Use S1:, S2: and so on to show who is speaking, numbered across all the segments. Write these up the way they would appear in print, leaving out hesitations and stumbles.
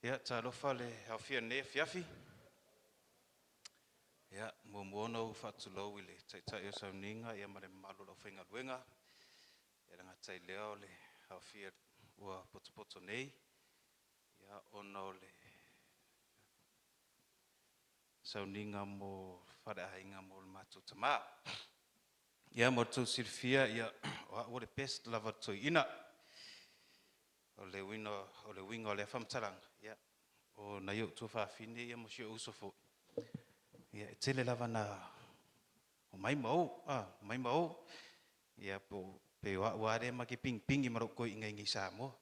S1: Ia talofa le hawhia ne fiafi. Ia muono whaatulou I le taitai o sauninga ia mare malu lau whainga luenga. Ia ranga tai leo le hawhia ua poto nei. Ia ono le sauninga mo whareahinga mo le matu tama. Ia mo tu sirfia ia o le pest lava tui ina. O le winga o le whamtaranga. Ia o na iu tu whaafine ia mo sio usofo. Ia tele lava na o mai mau ia po pe wa re ma ki ping maro ko inga ngi sa mo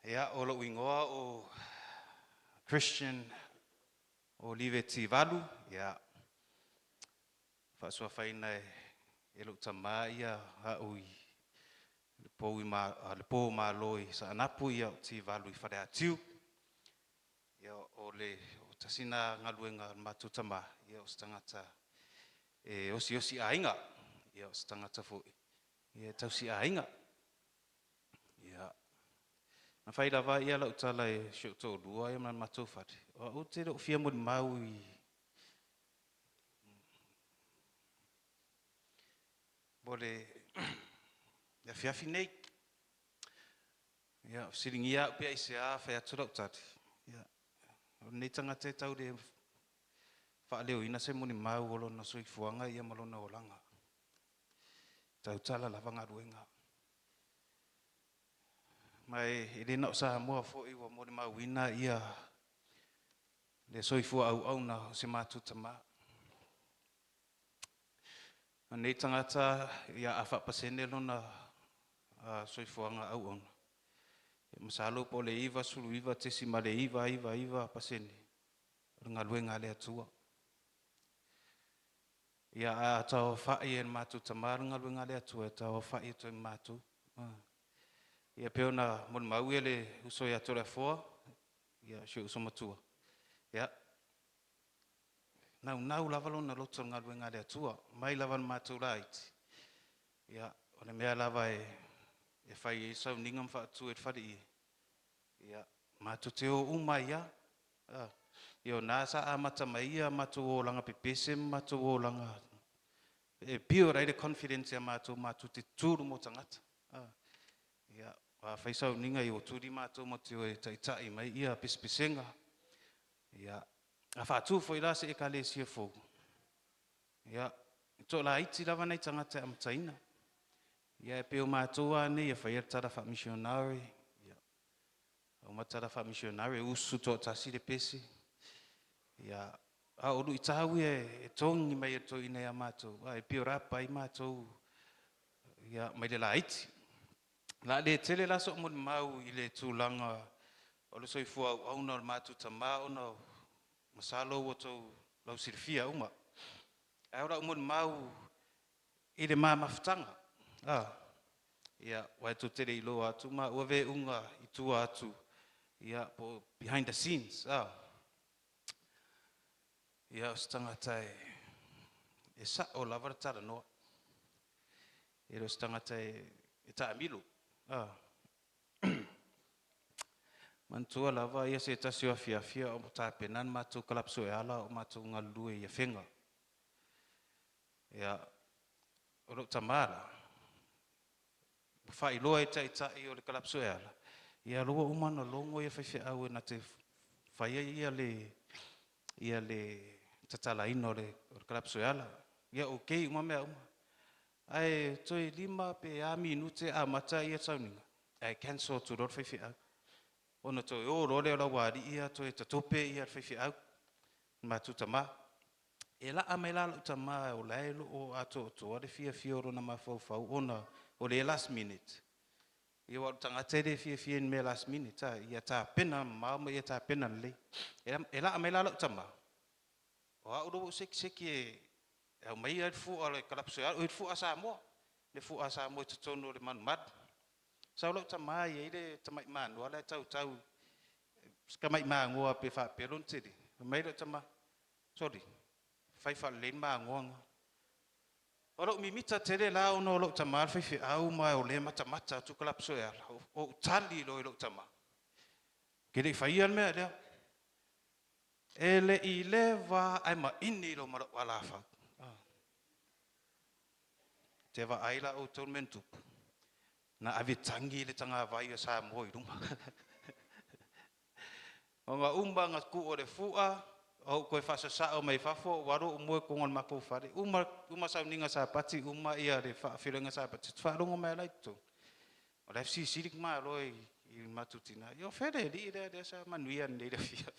S1: ia o lo wingoa o Christian o Liveti Valu ia fa so faina e lo tama ia ha ui le po ma loi sa napu ia ti Valu I fare atiu ia o le tasina ngaluenga matu tama ia o stangata e osi ainga ia o stangata fo ia tausi ainga ia na fai lava ia la utala e shoto lua ia man matu fat o te ro fia mo mau I bole ia fiafi nei ia siringia pe isa fa atu tat ia nei tangata tau de fa leo ina se moni mau lo na soi fuanga ia malona olanga tau tala lava ngaruenga mai ile na sa mo fo I wa moni mau ina ia le soi fu au na se matu tama nei tangata ia afa pasene lona soi fuanga au ona masalo po le iva sulu iva tesi male iva pasene ngaluenga le atua ia a tau fai en matu tamar ngaluenga le atua tau fai to matu ia peona mon mau ele uso ia tora fo ia sho uso matua ia nau lava lona loto ngaluenga le atua mai lava matu right ia ona mea lava e fai sau ningam fa tu e fadi ia matu teo uma ia io nasa amata mai ia matu o langa pepese matu o langa e pio raide confidence ia matu te turu mo tangata ia wa fai sau ninga I o turi matu mo te o tai mai ia pispisenga ia a fa tu foi la se e kale sia fo ia to la iti lava nei tangata amtaina ia pe o matua ne ia fai tara fa missionary ia o matara fa missionary usu to tasi de pesi ia a o lu tawi e tongi mai to ina ia mato ai pe rapa I mato ia mai de light la de tele la so mo mau I le tulanga o le soifu au na mato tama ona masalo o to lau sirfia uma ora mo mau I le mama ftanga ia wa to tele I lo atu ma o ve unga I tu atu ia po behind the scenes ia stangata e sa o lava tara no e lo stangata e ta milu mantua lava ia se tasio fia o ta penan matu kalapso e ala o matu ngalu e fenga ia o lo tamara fa I lo e ta I o le kalapso e ala ia lo o mana longo ia fe au na te fa ia le tatala ino le kalapso e ala ia okay uma mea uma ai toi 5 pe a minute a mata ia sauninga ai cancel to rot fe au ona toi o role la wari ia toi tope ia fe au matu tama e la amela tama o lailo o ato to de fia ro na mafau ona o le last minute ia wa tanga tere fia me last minute ia ta pena ma ia ta pena le e la amela tama o a ro seki e mai ai fu ale kalapso o fu asa mo le fu asa mo tono le man mat sa lo tama ia ile tama man wala tau Skamai mangoa pe fa pelon tedi. Mai lo tama. Sorry. Fai fa len mangoa. Olo mi mita tele la ono lo tama fa au mai o le mata tu kalap so ya. O tali lo tama. Kere whaian mea lea. E le I le wā ai ma ini lo mara wala whau. Te wa aila o tō mentupu. Na awe tangi le tanga vai o sa moi runga. O ngā umba ku o le fua, o koe whasasao mai whafo, waro o moe kongon mako whare. Uma sau ninga sa pati, uma ia le whawhirenga sa pati. Wharongo mai laito. O le fsi sirik maa roi I matutina. Yo where li rea sa manuia nei le fia.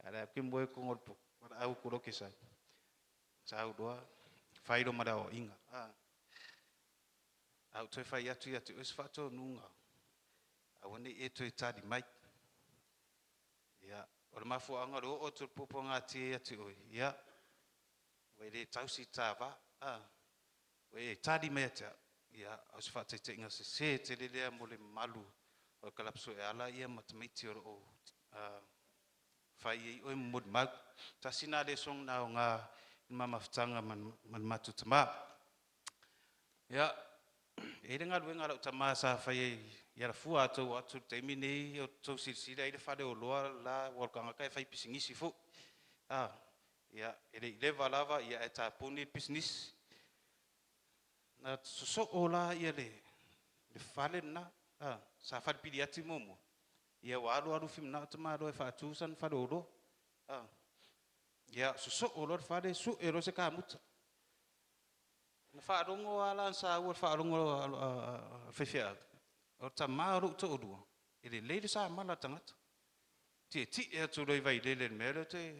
S1: Ara ke moe kongon po. Wara au kuro ke sa. Sa au doa. Whairo mara o inga. Au toi whai atu atu. Ois whato nunga. Au ane e toi tari mai. Ia. O le mafu anga ro o tu popo ngā tie atu oi. Ia. Wai le tausi tā wā. Wai tari mai atu. Ia. Aus whate te inga se te lelea mo le malu. O kalapso e ala ia matamiti o whai e oi mod mau. Ta sina le song na o ngā mamafutanga man matu tama. Ia. E renga ruenga rau tama sa whai e iara fua atu te mini o tau sirsira i le whare o loa la walkanga kai whai pisingisi fu. Ia. E le lewa lava ia e tā puni business. Na soso o la ia le whale na. Sa whare piri ati momo. Ia o aru fim na tama roe whaatusan whare o lo. Ia soso o lo whare su e rose ka muta. Na whaarongo ala sa ua whaarongo whewhea. O ta maru to odua. E le leire sa mala tangata. Ti e atu roi vai lele mele te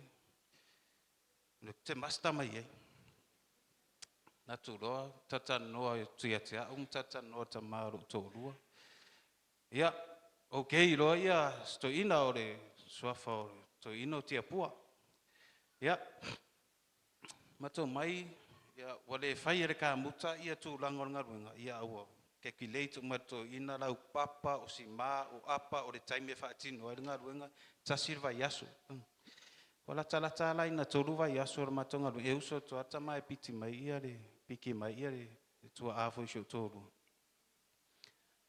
S1: masta mai e. Na tu roa, tatan noa tia tia, tatan noa ta maru to odua. Ia, okei roa ia, sto ina o le suafa o le, to ino tia pua. Ia, mato mai, ia, wale whai ere ka muta, ia tu langor ngaruenga, ia aua. Ke ki leitu mato ina lau papa o si maa o apa o le taime whaatino, ai ngaruenga, tasir vai yasu. Wala tala ina tolu vai yasu o mato ngaruenga, e uso tu ata mai piti mai ia le, piki mai ia le, tua afo isio tolu.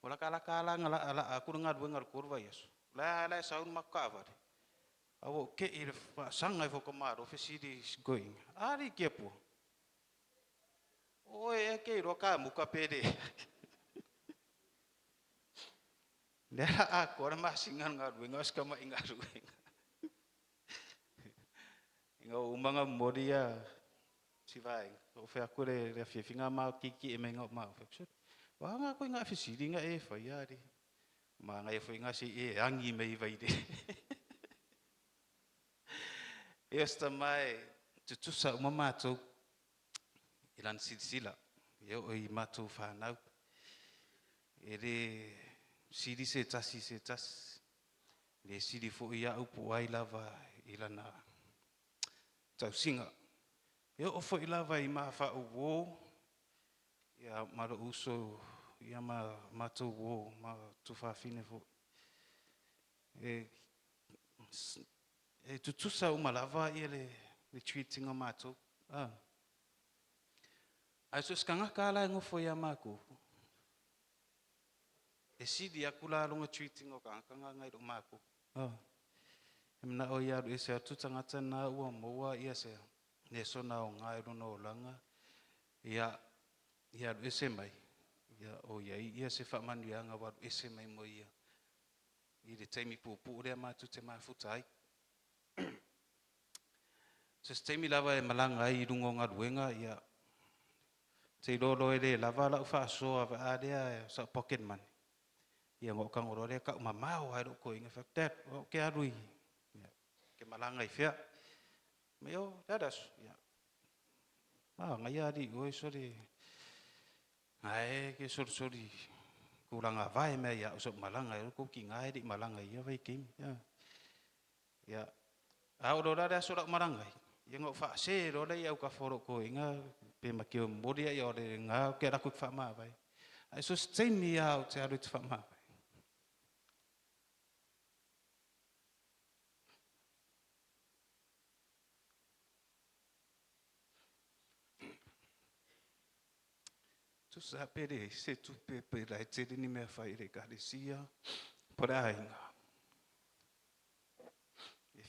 S1: Wala kala ngala aku ngaruenga kuru vai yasu. La saun makavare. Awo ke I le sanga fo komaro fesiri going. Ari kepo. Oe ke roka muka pede. Lea aku ora masingan ngaruenga os kama ingaruenga. Inga umanga moria si vai. O fe aku le finga ma kiki e menga ma. Wa nga ko inga fesiri nga e fa yari. Ma nga e fo inga si e angi mai vai de. Esta mai tutusa uma matou ilan silsila eu I matou whanau ele siri se tas le siri fo ia upu ai lava ilana tausinga eu ofo I lava I mafa uwo ia maro uso ia matou wo ma tufa fine fo e tutusa uma lava ia le treating o matou ai so skanga kala ngofo ia mako e sidi akula longa treating o kanga ngai do mako emna o ia e se tutanga tana ua moa ia se ne sona o ngai no langa ia ese mai ia o ia se fa manianga wa ese mai mo ia I le taimi pupu le matu te mafutai se taimi lava e malanga I rungo ngaruenga ia te lolo ele lava la fa so ava adea sa pocket money ia ngo kangoro le ka mamao ai ko inga faktet o ke arui ia ke malanga I fia meo dadas ia ngai ari oi sori ai ke sori kuranga vai me ia so malanga ko ki ngai di malanga ia vai kim ia au do da so rak marangai ia ngo fa se ro le ia ka foro ko inga pe makio modia ia ore nga ke raku fa ma vai ai so stein mi au te aru fa ma vai tu sa pere se tu pe la te ni me fa ire ka sia por ai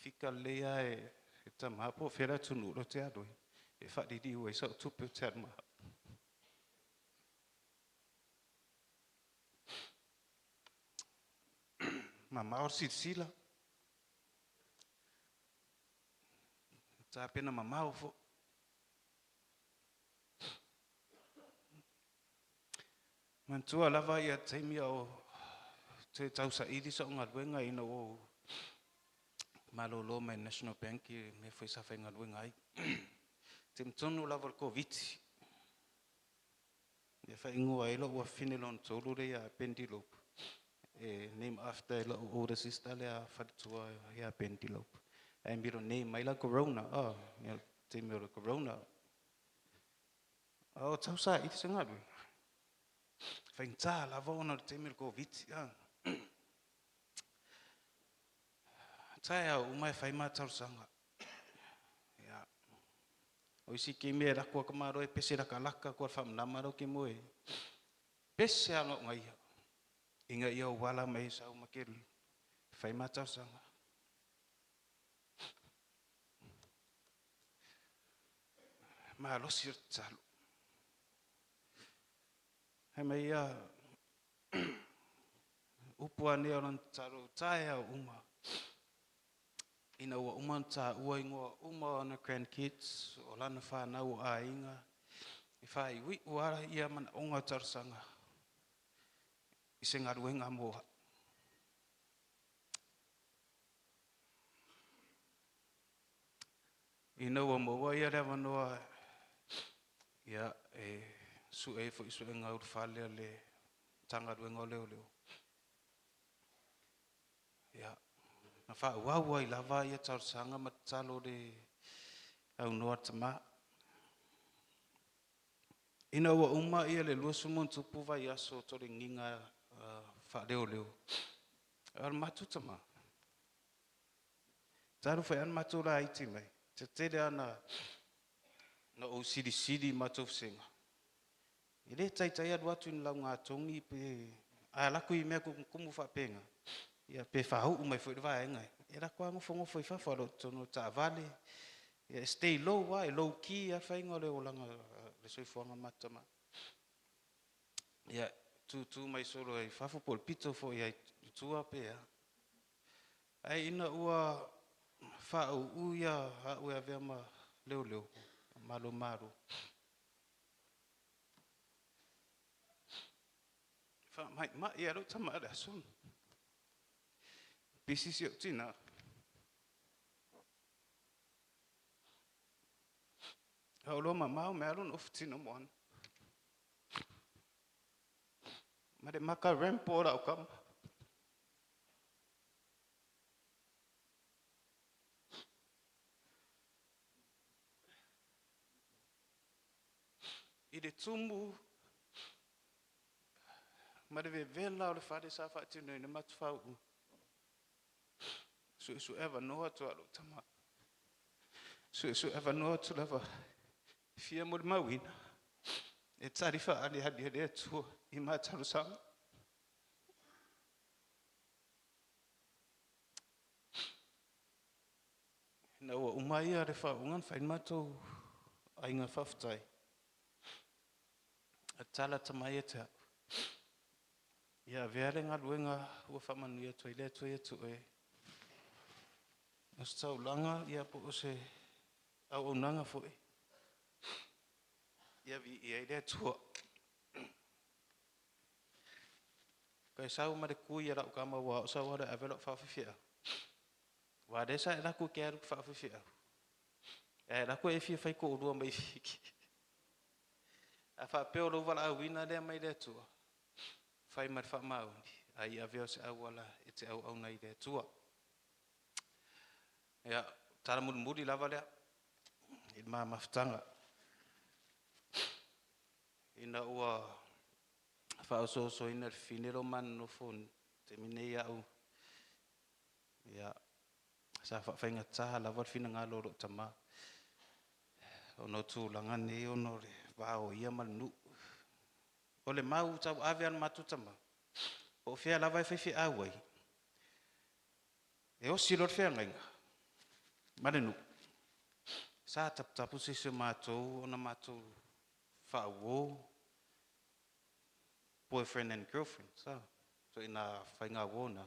S1: fika lea e tama po fera tunu ro te ado. E whadi di ue sa tupu te arma. Ma maor sila. Ta pena ma mau fo. Mantua lava ia taimi o te tau sa iri sa unga luenga ina o malolo mai National Bank me foi sa whainga luenga ai. Te mtonu lava ko viti. E whai ingoa e lo ua whinelon tolu rea Pendilope. Name after la older sister le a whatitua ia Pendilope. E miro name mai la Corona. Te miro Corona. Tau sa iri sa ngā luenga. Whainta lava ona te miro ko viti. Tai au umai whai mātau sanga. O isi ke mea rakua ka maro e pese raka laka kua whamnamaro ke moe. Pese ano ngai. Inga ia o wala mai sau makeru. Whai mātau sanga. Maa losi o talo. Hei mai ia upua nea ran taro tai au uma. Ina ua uma ta ua ingoa uma ana grandkids o lana whanau a inga. I whai ui uara ia mana onga tarsanga. I se ngaruenga moa. Ina ua moa ia rewa noa ia su e fo isu e ngaur whalea le tangaruenga o leo leo. Ia. Na wha uaua I lava ia tarsanga matalo de au noa tama. Ina ua uma ia le lua sumon tupu vai aso tore nginga wha leo leo. Ar matu tama. Taru whai an matu la iti mai. Te tere ana na o siri matu whenga. I le tai adu atu in lau ngā tongi pe a laku I mea kumu whapenga. Ia pe whahau umai fwoi rwa e ngai. E la kua ngofo I whawharo tono ta vale. Ia stay low wa, low key a whainga le o langa le soifuanga matama. Ia tu mai soro e whawhupol pito fo ia tua pe a. Ai ina ua whau uia a ua vea ma leo. Malo maru. Ma ia ro tama ala son. Pisisi o tina. Hau lo mau me alon of tina moan. Ma de maka rempo ora o kam. I de tumbu. Ma de vela o le whare sa whaatino ina matu whau. Su eva noa tu alo tama. Su eva noa tu lava. Fia mo le mawina. E tarifa ali hadi e tua I mataru sanga. Na ua umai a re whaungan whain matou a inga whaftai. A tala tamai e te hau. Ia veare ngā luenga ua whamanu ia toi le toi atu e. As tau langa ia po o se au nanga fo e. Ia vi ia I le tua. Kai sau ma de kui ia rau kama wa o sau hara avelo whawhawhia. Wa desa e laku ke aru whawhawhia. E laku e fia whai ko urua mai fiki. A whapeo lo wala au wina lea mai le tua. Whai mari whamaundi. Ai a veo se au wala e te au nei le tua. Ia tara muri lava lea. I maa mawhtanga. Ina ua whaososo ina whinero man no phone. Te mine au. Ia sa whainga taha lava whina ngā loro tama. Ono tū langane ono re wao ia manu. O le mau tau ave an matu tama. O whea lava e whaiwhi awai. E o siro whea ngainga. Madenu. Sa tapu sisi matou ona matou fa'auō boyfriend and girlfriend sa so ina whainga wona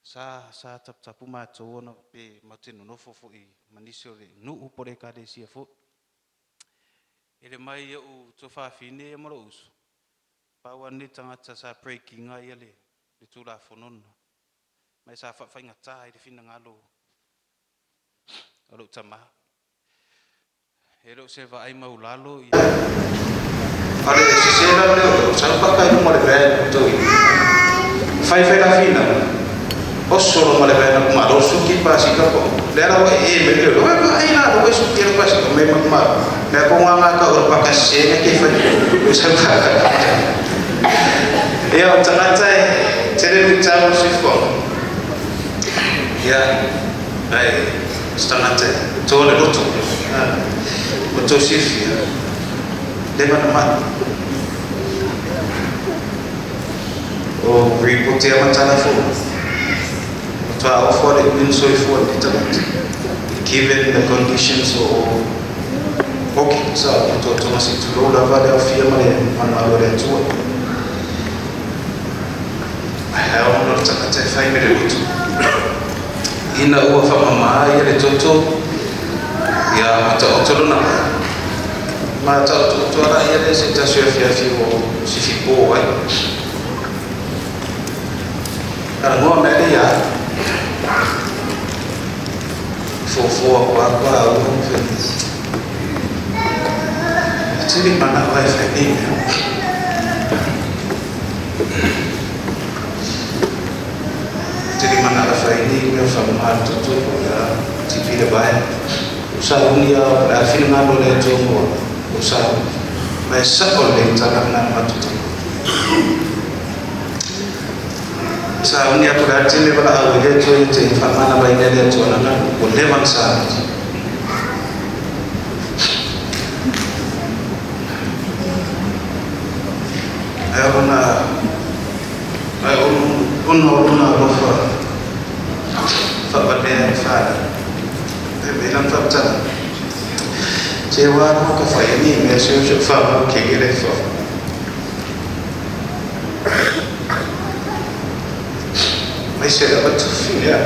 S1: sa tapu matou ona pe matinu nofo fo'i manisi o le nu'u pore kadesia fo'i ele mai eu to whawhine e mara usu paua ni tangata sa breakinga ia le tula fonona mai sa whainga tā i le whina ngalo alo tamaha Hero se va ai maulalo i ale se sera le sa pakai mo le ben to i fai la fina o solo mo le ben ma lo su ki pasi ka ko le ra e me le lo ai na lo su ki pasi ko me ma le ko nga ka o pakai se ne ki fa sa ka e o tangata te le tau si fo ya ai tangata to le loto Betul sih, di mana? Oh, report dia macam telefon. Betul, offer it means so for the internet. Given the conditions or okay, so betul masih tu lo dah ada firma mana ada tu. Ayah orang cakap file itu. Ina uang faham ya le toto. Ya macam na macam tu ara ia le se ta sefia fio si fipo ai ara no me ya fo apa o feliz tiri mana vai feliz tiri mana la feliz meu famar tu ya tipi de bai usaha dunia berarti ngalo le jomo usaha masa oleh tangan matu usaha dunia berarti le bala awale jo te famana baina le jona na boleh bangsa ayona rofa fa bade fa bilang tak cewa ke saya ni mesej faham ke gile so mesej apa tu ya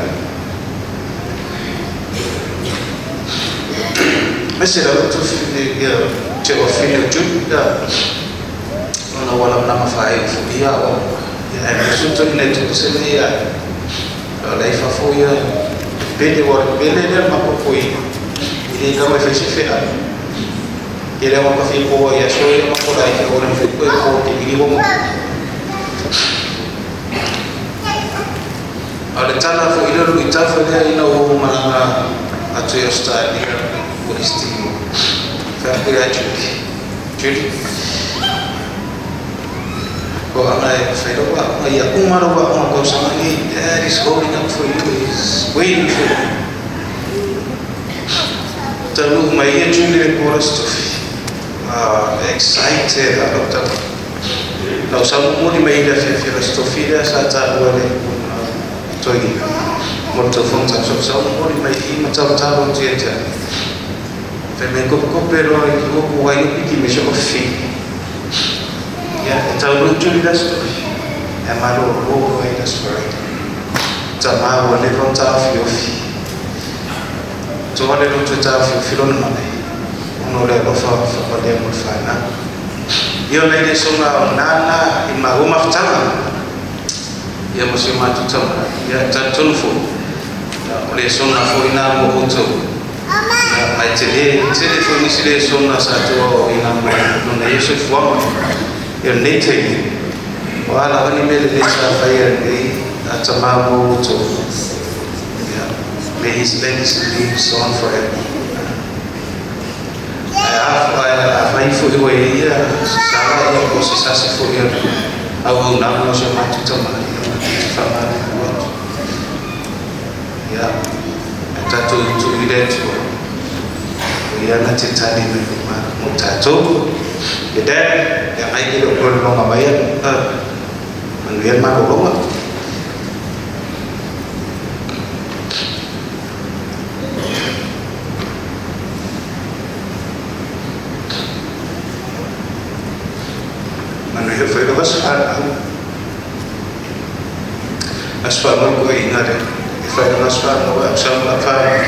S1: mesej apa tu ya cewa film juga wala nama fai dia ya mesej tu ni tu sebenarnya kalau ifa foya bele dia mapopoi ile kama fesifia ile mapafipo ya shoya makola ya ona fipo ko tigiri wo ala tana fo ile lu itafa ile ina wo mana atu ya stadi ko istimo fa ya chudi ko ana faida wa ya umaro wa ko samani that is holding up for you is waiting for you talu mai ya chuli ko rasto excited about that now sabu moni mai da fi rasto fi da sa ta wale togi moto fonta so moni mai i mata ta ro tieta fe me ko pero ko wa ni ki me sho fi ya tahu juli das tu amaro roho ai das spirit tama wale konta fiofi to wale lo tuta filon mane ono le lo fa de mo fana yo le de songa nana ima uma ftama ya mosima tutama ya tatunfu le songa fo ina mo hoto mai tele fo ni sile songa sa to ina mo no yesu fo your native wala wani mele lesa fire ni atamamu to may his legacy live on forever I for the way sala ya ko sasa for your au na mo se matu tama fama ya tatu to identity ya na titani me mutato Jadi, yang lain itu belum ngapain, melihat mana belum? Manusia foi lo asfalto. Asfalto ko ingat eh. Foi lo asfalto ko asfalto apa?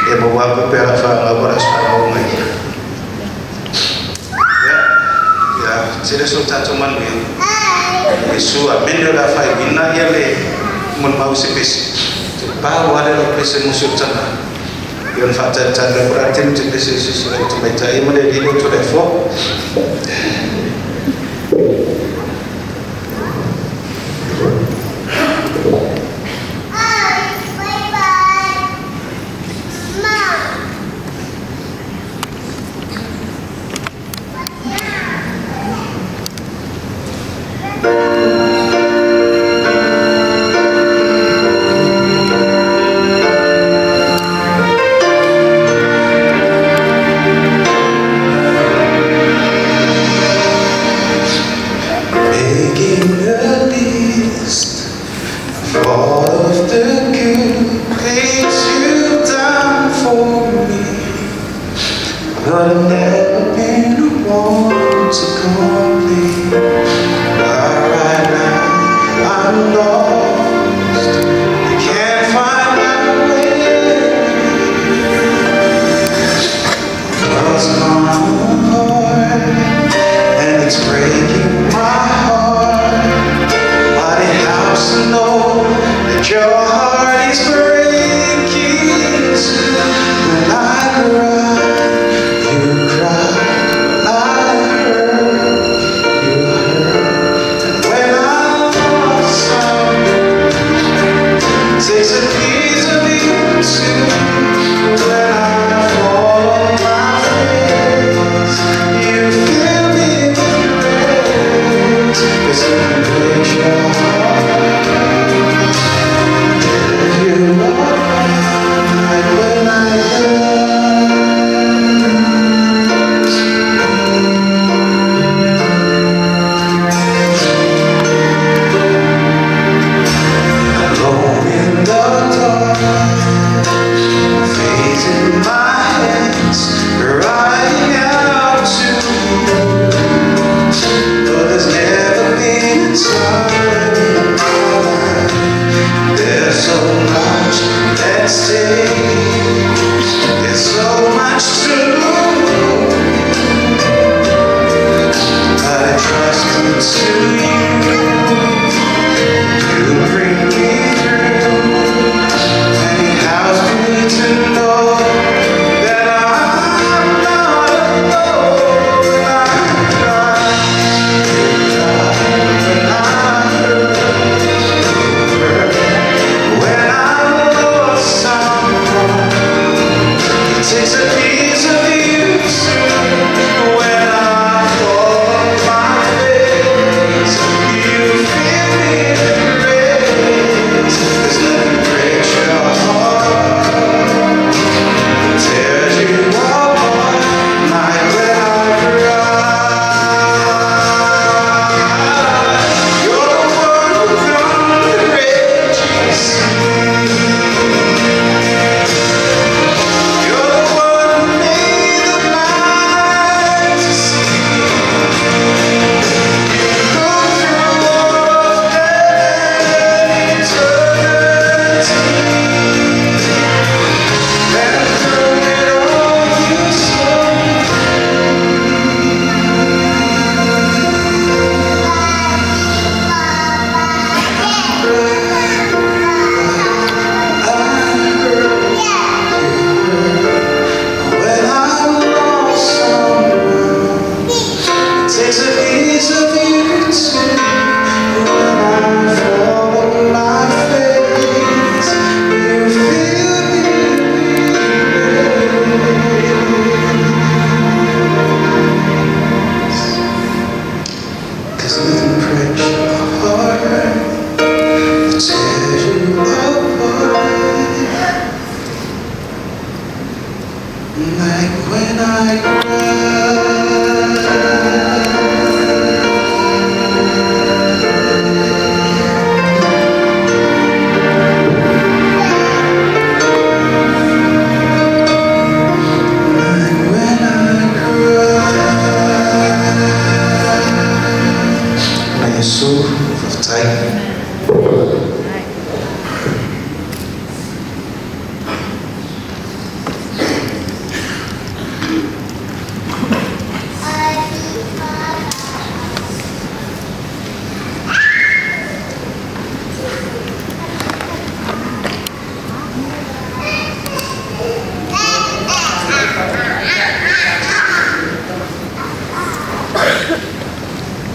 S1: E mo wa pe pera fa agora asfalto mai. Ya, sila sultan cuman ya. Isu amendo da fa ina yale mun mau sepes. Pa wala lo pese musuh cana. Yon fata cana kuratin tu pese susu tu baca ia mana di tu defo. But I've never been the one to complain. But right now I'm lost. I can't find my way. World's gone apart, and it's breaking my heart. But it helps to know that your heart is breaking too. When I cry, you cry. I hurt.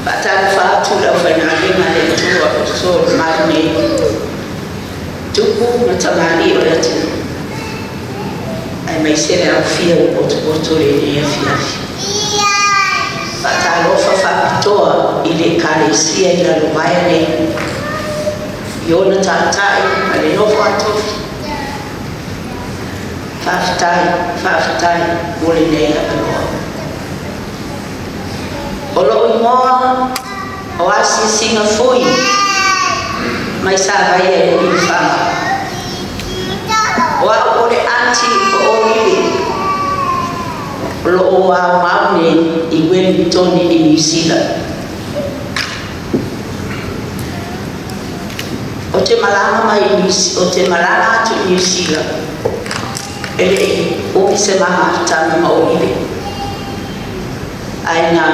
S2: Patang fatu la fanale male tua so marne tuku matamani orati ai mai sere a fia o boto le ne fia patalo fa toa ile kale sia ila lumaya ne yona tatai ale no fato fafitai mole ne la Olo mo oasi singa foi mai sa vai e infama wa ole anti oli lo wa maune I Wellington I New Zealand o te malanga mai o te malanga tu New Zealand ele o se mama tana ma oli aina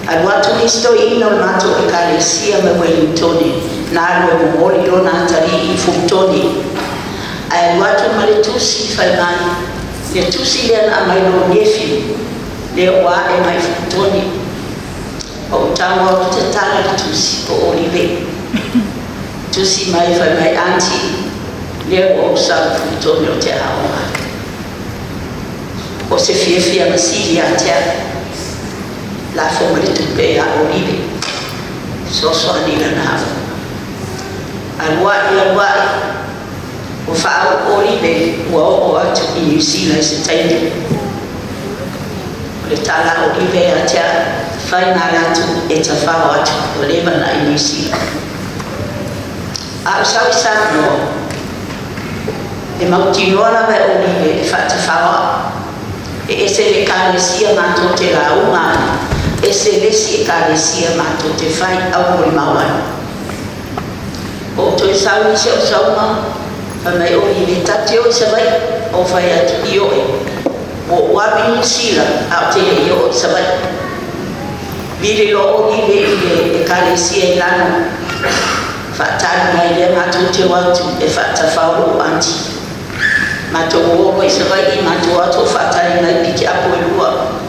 S2: Alwatu listo ino nato ekalesia me Wellington na alwe mwoli lo na atari ifutoni alwatu maletusi faimani letusi liana amailo nefi leo wae maifutoni o utawa kutetala letusi o olive tusi maifa mai anti leo o usawa futoni o te hawa o se fiefia masili atia la forma de tupe a olive so anila na alwa o fa olive o atu I New Zealand se tainde le tala olive atia final atu etafa atu o leva na I New Zealand a sa no e mautinoa la olive fa tafa e se le kalesia manto te la uma ese lesi ekalesia mato te fai au o mawai o to sauni se o sauma pa mai o I tate o se vai o fai atu I o wabi nisila au te I o se vai vile lo o I ekalesia ilano fatani mai le mato te watu e fata faulo anti mato o se vai I mato atu fatani mai piki apo lua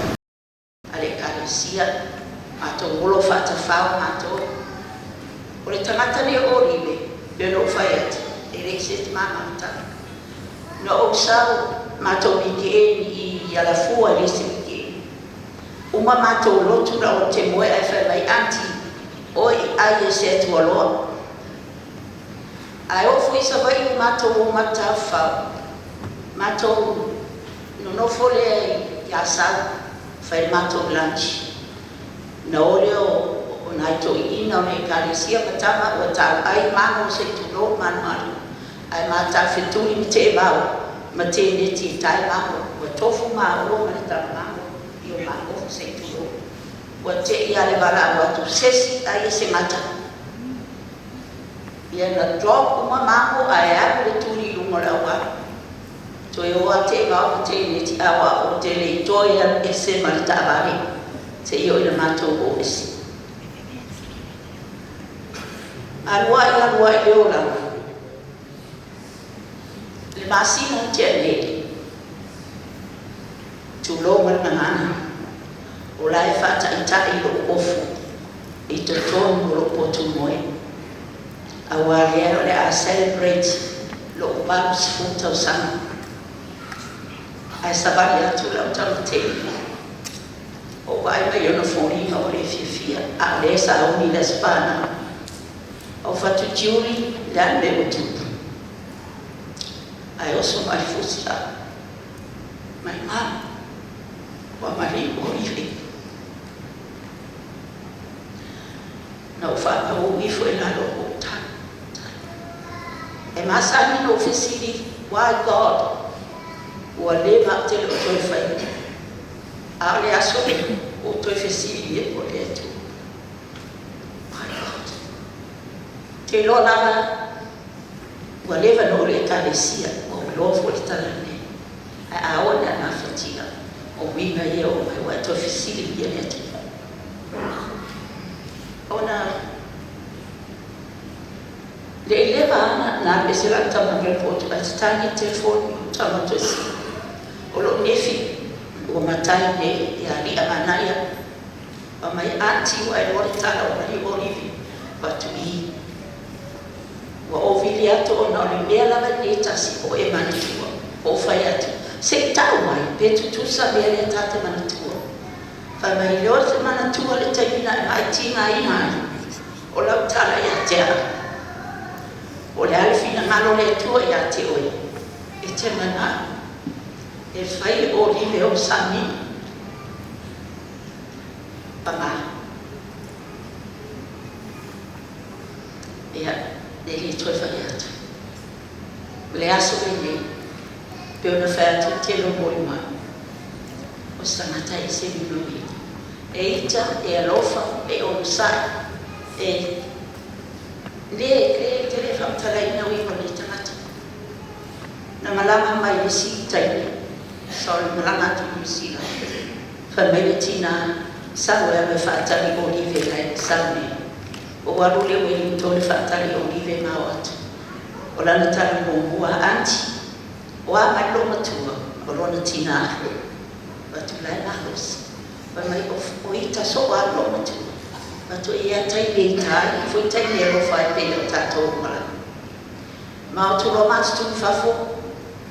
S2: sia mato ngolo fata fao mato ole tangata ni olive le no fayat ele se mama mata no osao mato biki I ala fua le se biki uma mato lotu na o te moe ai fa mai anti oi ai se tu alo ai o fui sa vai mato o mata fa mato no fole ya sa fai mato lunch na oleo na to ina me kalesia matama o ta ai mano se tu no man ai mata fituli te ba mate ne ti tai mano o tofu ma o mata mano io mano se tu o te ia le bala o tu sesi ai se mata ia na drop uma mano ai a le tuli lungo la wa to yo ate ba o te ne ti awa o te le toya ese malta bari se yo le mato o ese alwa le ola le masina tene tu lo ngana o la fata ita lo ofu ito ton lo potu moe awale le a celebrate lo babs futa sana ai sabari atu la tamte o vai mai no foni no le fifia a le sa uni la spana o fatu chiuri dan le utu ai oso mai fusta mai ma wa mari o ile no fa o mi foi la lo ta e masani no fisili why God o le ma te lo toi fai ale aso o toi fisili e o le tu te lo lava o le va no le kalesia o lo fo talane a ona na fatia o mi na ye o wa toi fisili e le tu ona le leva na besela tama report ba tani telefoni tama tosi o lo nefi o matai ne ya li amanaya mai ati wa e ori tala o ri olivi but we wa ovili ato o na ri mea lava ni tasi o e manitua o fai atu se tau mai pe tutusa mea le tate manatua fai mai leo te manatua le taimina e mai tinga ina o lau tala ia tea o le alifina ngalo le tua ia te oi e te mana e fai olive o sani Pama, ya, ele foi falhado. Le aso ele, pelo fato de ter um bom irmão, o sanata é sempre no meio. Eita, é a lofa, é o sai, é le telefone talai não é bonita mata. Na malama mai si tai, só malama tu si lá. Família tina Sawa ya mefatali olive lai sauni. O warule weli mtole fatali olive mawat. O lana tali mbua anti. O amalo matua. O lona tina ahlo. Batu lai nahlos. Bamai o ita so walo matua. Batu iya tai leitai. Fui tai nero fai pele o tato mala. Ma o tulo mas tu fafo.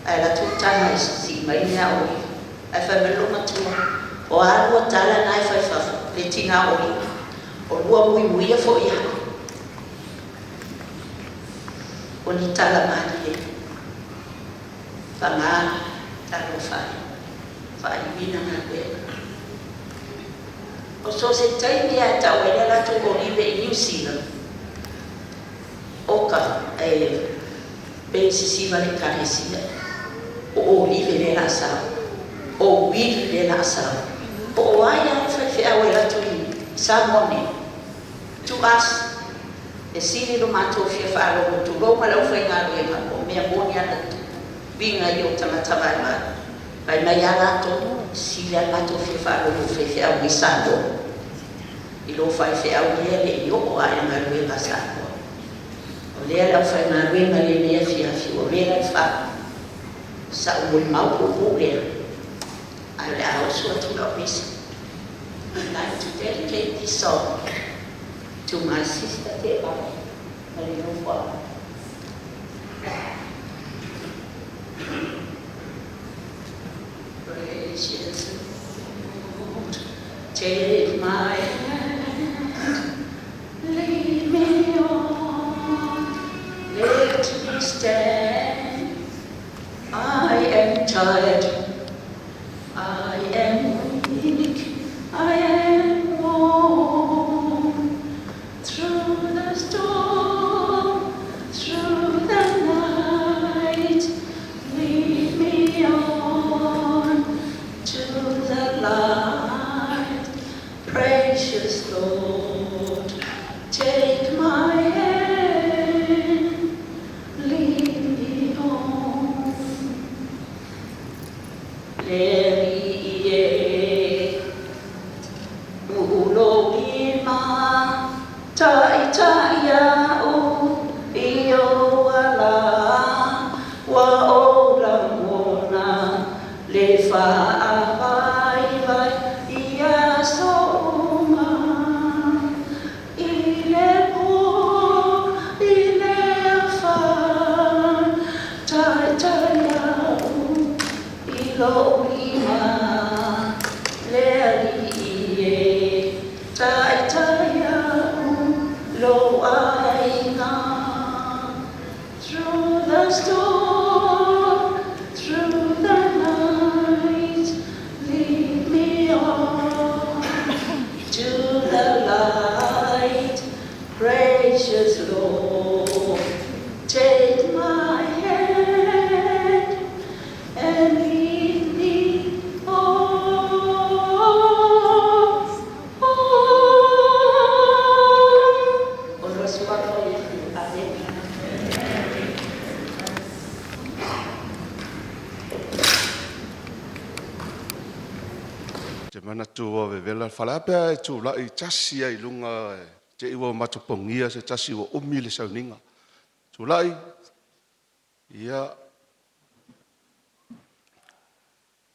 S2: Ai la tu tana isi mai na olive. Ai famalo matua. O alua tala nai fai fafa, le tina oli. O lua mui e fo ia. O ni tala mani e. Whanga talo fai. Fai mina ngā wena. O so se taimi a tau e la tu olive i New Zealand. Oka e besi sima le karesia. O olive le la sao. O wili le la sao. O aia fai awe la tui samone to us e sini lo mato fia falo to lo mala fai ngalo e o mea moni ana vinga yo tamatava ma vai mai ala to sili ala mato fia falo lo fai awe sando i lo fai awe le yo o aia ngalo e pasako o le ala fai ngalo e ngale ne fia o le la fa sa o mau o le I also want to know this. I'd like to dedicate this song to my sister Deba, Maria Juan. Precious Lord, take my hand, lead me on, let me stand. I am tired. I am weak, I am worn, through the storm, through the night, lead me on to the light. Precious Lord, take my hand, lead me on. Tai tai ya o io ala wa o la mona le fa vai vai ia soma ile po ile fa tai tai ya o ilo lima le ie tai tai ya Lo I come through the storm, through the night, lead me on to the light, precious Lord, take my hand and lead me on.
S3: Mana tua ve vela falapea e tu la I tasi ai lunga te iwa matupongia se tasi wa umile sauninga. Tu la ia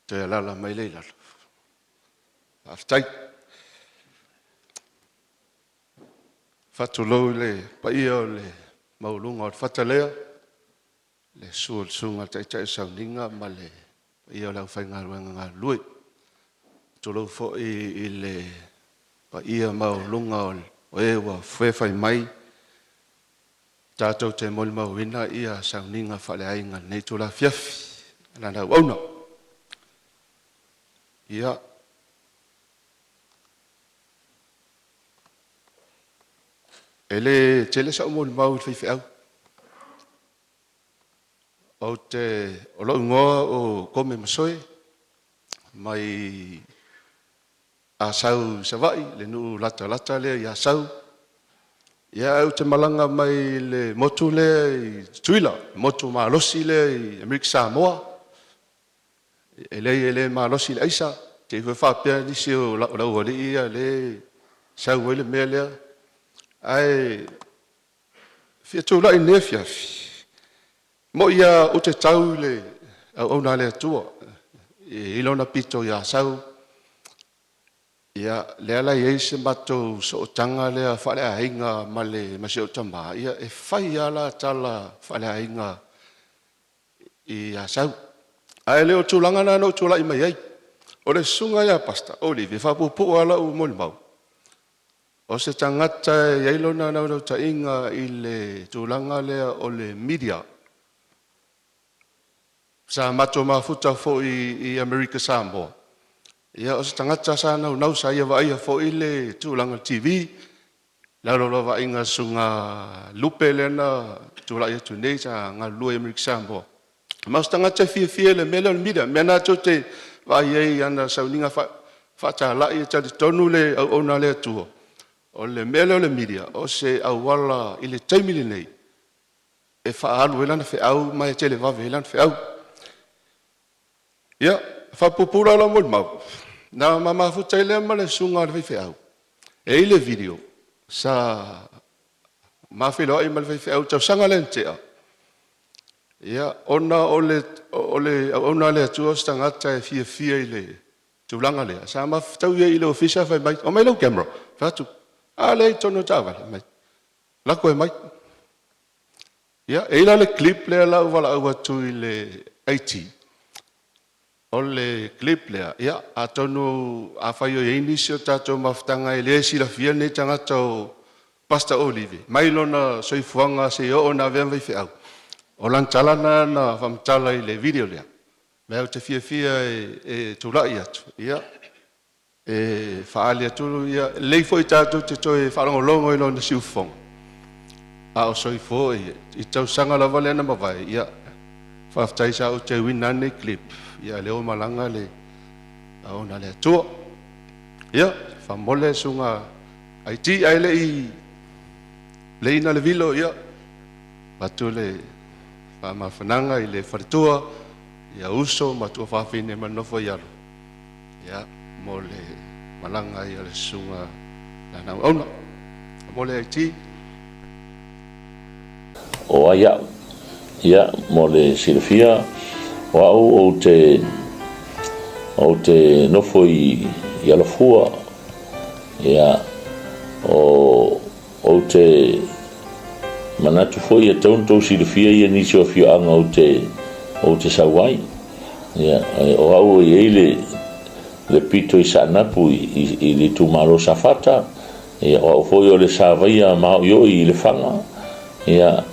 S3: te lala mai leila. Aftai fatulou le paia o le maulunga o fatalea le sunga tai sauninga ma le paia o lau whaingaruanga ngā lui. Tulou fo i le paia maulunga o ewa whewhai mai tātou te moli mauina ia sauninga whaleainga nei tula fiafi nana wauna. Ia ele tele sa moli mau fifi au. O te olo ngoa o kome masoi mai a sau savai le nu lata le ia sau. Ia au te malanga mai le motu le tuila, motu malosi le Amerika Samoa. Ele malosi le aisa, te whawhapea nisi o lau ali ia le sau ele mea lea. Ai, fia tūla i nea fiafi. Mo ia o te tau le au nā lea tua. Ilona pito ia sau. Ia lea lai eise matou so o tanga lea whalea hinga ma le masi o tama. Ia e whai ala tala whalea hinga i a sau. Ai leo tūlanga nā no tūla i mai ei. O le sunga ia pasta, Olive, whapupu ala u moli mau. O se tangata i eilona nau ta inga i le tūlanga lea o le media. Sa mato mafuta fo i Amerika Samoa. Ia o se tangata sa nau sa ia wa ia fo i le tūlanga TV. Lauro wa inga sunga lupe lena tūla ia tunei sa ngā lua Amerika Samoa. Ma o se tangata fia le mele o le media. Mena to te wa iei ana sauninga whata lai e tali tonu le au ona lea tua. O le mele o le media, o se awala i le taimili nei, e whaalu e lana whiau, mai e tele wawe e lana whiau. Ia, whapupura la mol mau. Nā mamafutai lea ma le sunga le whiau. E i le video, sa mawhilo i ma le whiau, tau sanga le ntea. Ia, ona ona le atua stangata e fia i le tūlanga lea. Sa maftau i le ofisa whai mai, o mai lau camera, whatu. Ale tono tawa mai. La koe mai. Ia, eila le clip lea lau wala au atu i le 80. O le clip lea, ia, a tonu a whaio e inisi o tātou maftanga e lea si la fia ne tangata o Pastor Olive. Mai lona soifuanga se o na vea vai whiau. O lan talana na whamtala i le video lea. Mea o te fia e tūlai atu. Ia. E whaali aturu ia leifo i tātou te toi whalongolongo i lona siufong. A o soifo i tau sanga la wale ana mawai ia whaftai sa o te winane clip ia leo malanga le a ona le atua. Ia whamole sunga ai ti ai le i le ina le vilo ia patu le whamawhananga i le wharitua ia uso matua whawhine manofo i alu. Ia mo le malanga i le sunga na ona mo le ti
S4: o ia mo le silfia o au o te nofo i alafua ia o te manatu foi e tonto silfia ia nisi o fianga o te sawai ia o au i le pito i sanapu i le tumaro safata ia o foi o le savaia ma yo i le fanga ia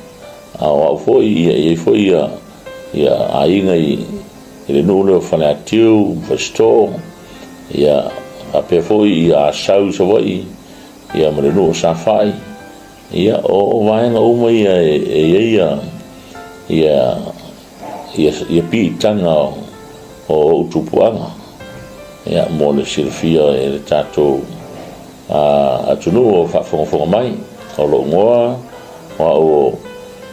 S4: o foi ia foi ia ainga i le nulo fana atiu vasto ia a pe foi ia sau savai ia ma le nulo safai ia o vaenga uma ia pitanga o tupuanga ia mo le silfia e le tatou atunu o whaafonga mai o lo ngoa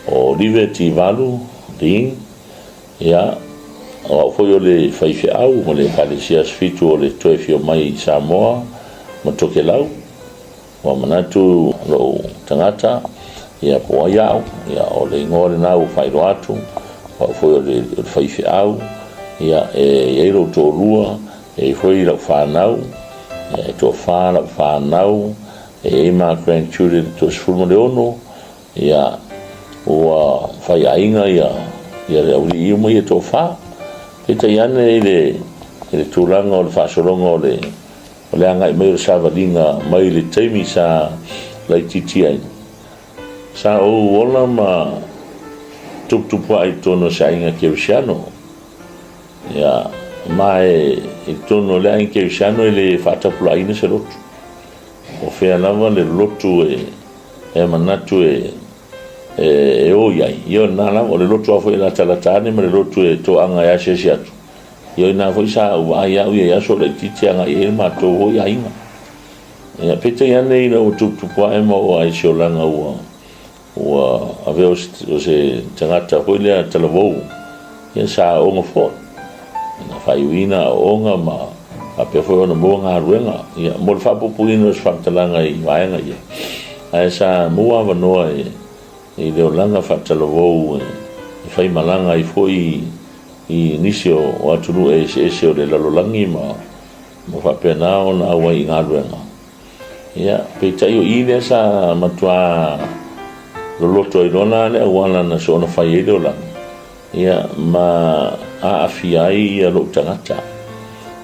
S4: o live ti valu ding ia o foi o le whaiwhiau mo le palesias fitu o le toefio mai Samoa mo tokelau o manatu lo tangata ia po iau ia o le ngoa le nau whairo atu o foi o le whaiwhiau ia e eiro tō rua e foi lau whanau e tō whanau e ma grandchildren to sfulmo le ono ia o fai ainga ia le auri i mo ia to fa pita iane ile tulanga o le fasolonga o le anga i mai o savalinga mai le taimi sa lai titi ai sa o ola ma tupu ai tono sa inga Kevsiano ia mai i tono le ai Kevsiano le fatapula ina se lotu o fea lava le lotu e manatu e o iai io nala o le lotu afo ila talatane ma le lotu e to anga ya se atu io na fo sa o ia o ia so le titi anga e ma to o ia inga ia pete ia nei no tupu ai mo o ai solanga o ave o se tangata ko le talavou ia sa o ngo fo na fai wina o nga ma a pe foi ona bonga ruenga ia mo fa popuino se fatalanga i vaenga ia ai sa mua va no e le langa fatalovo e fai malanga i foi i nisio o atulu e se o le lalolangi ma mo fa pena ona wa i ngaruenga ia pe taio i le sa matua loloto i lona le wana na so na fai le la ia ma a afiai ia lo tangata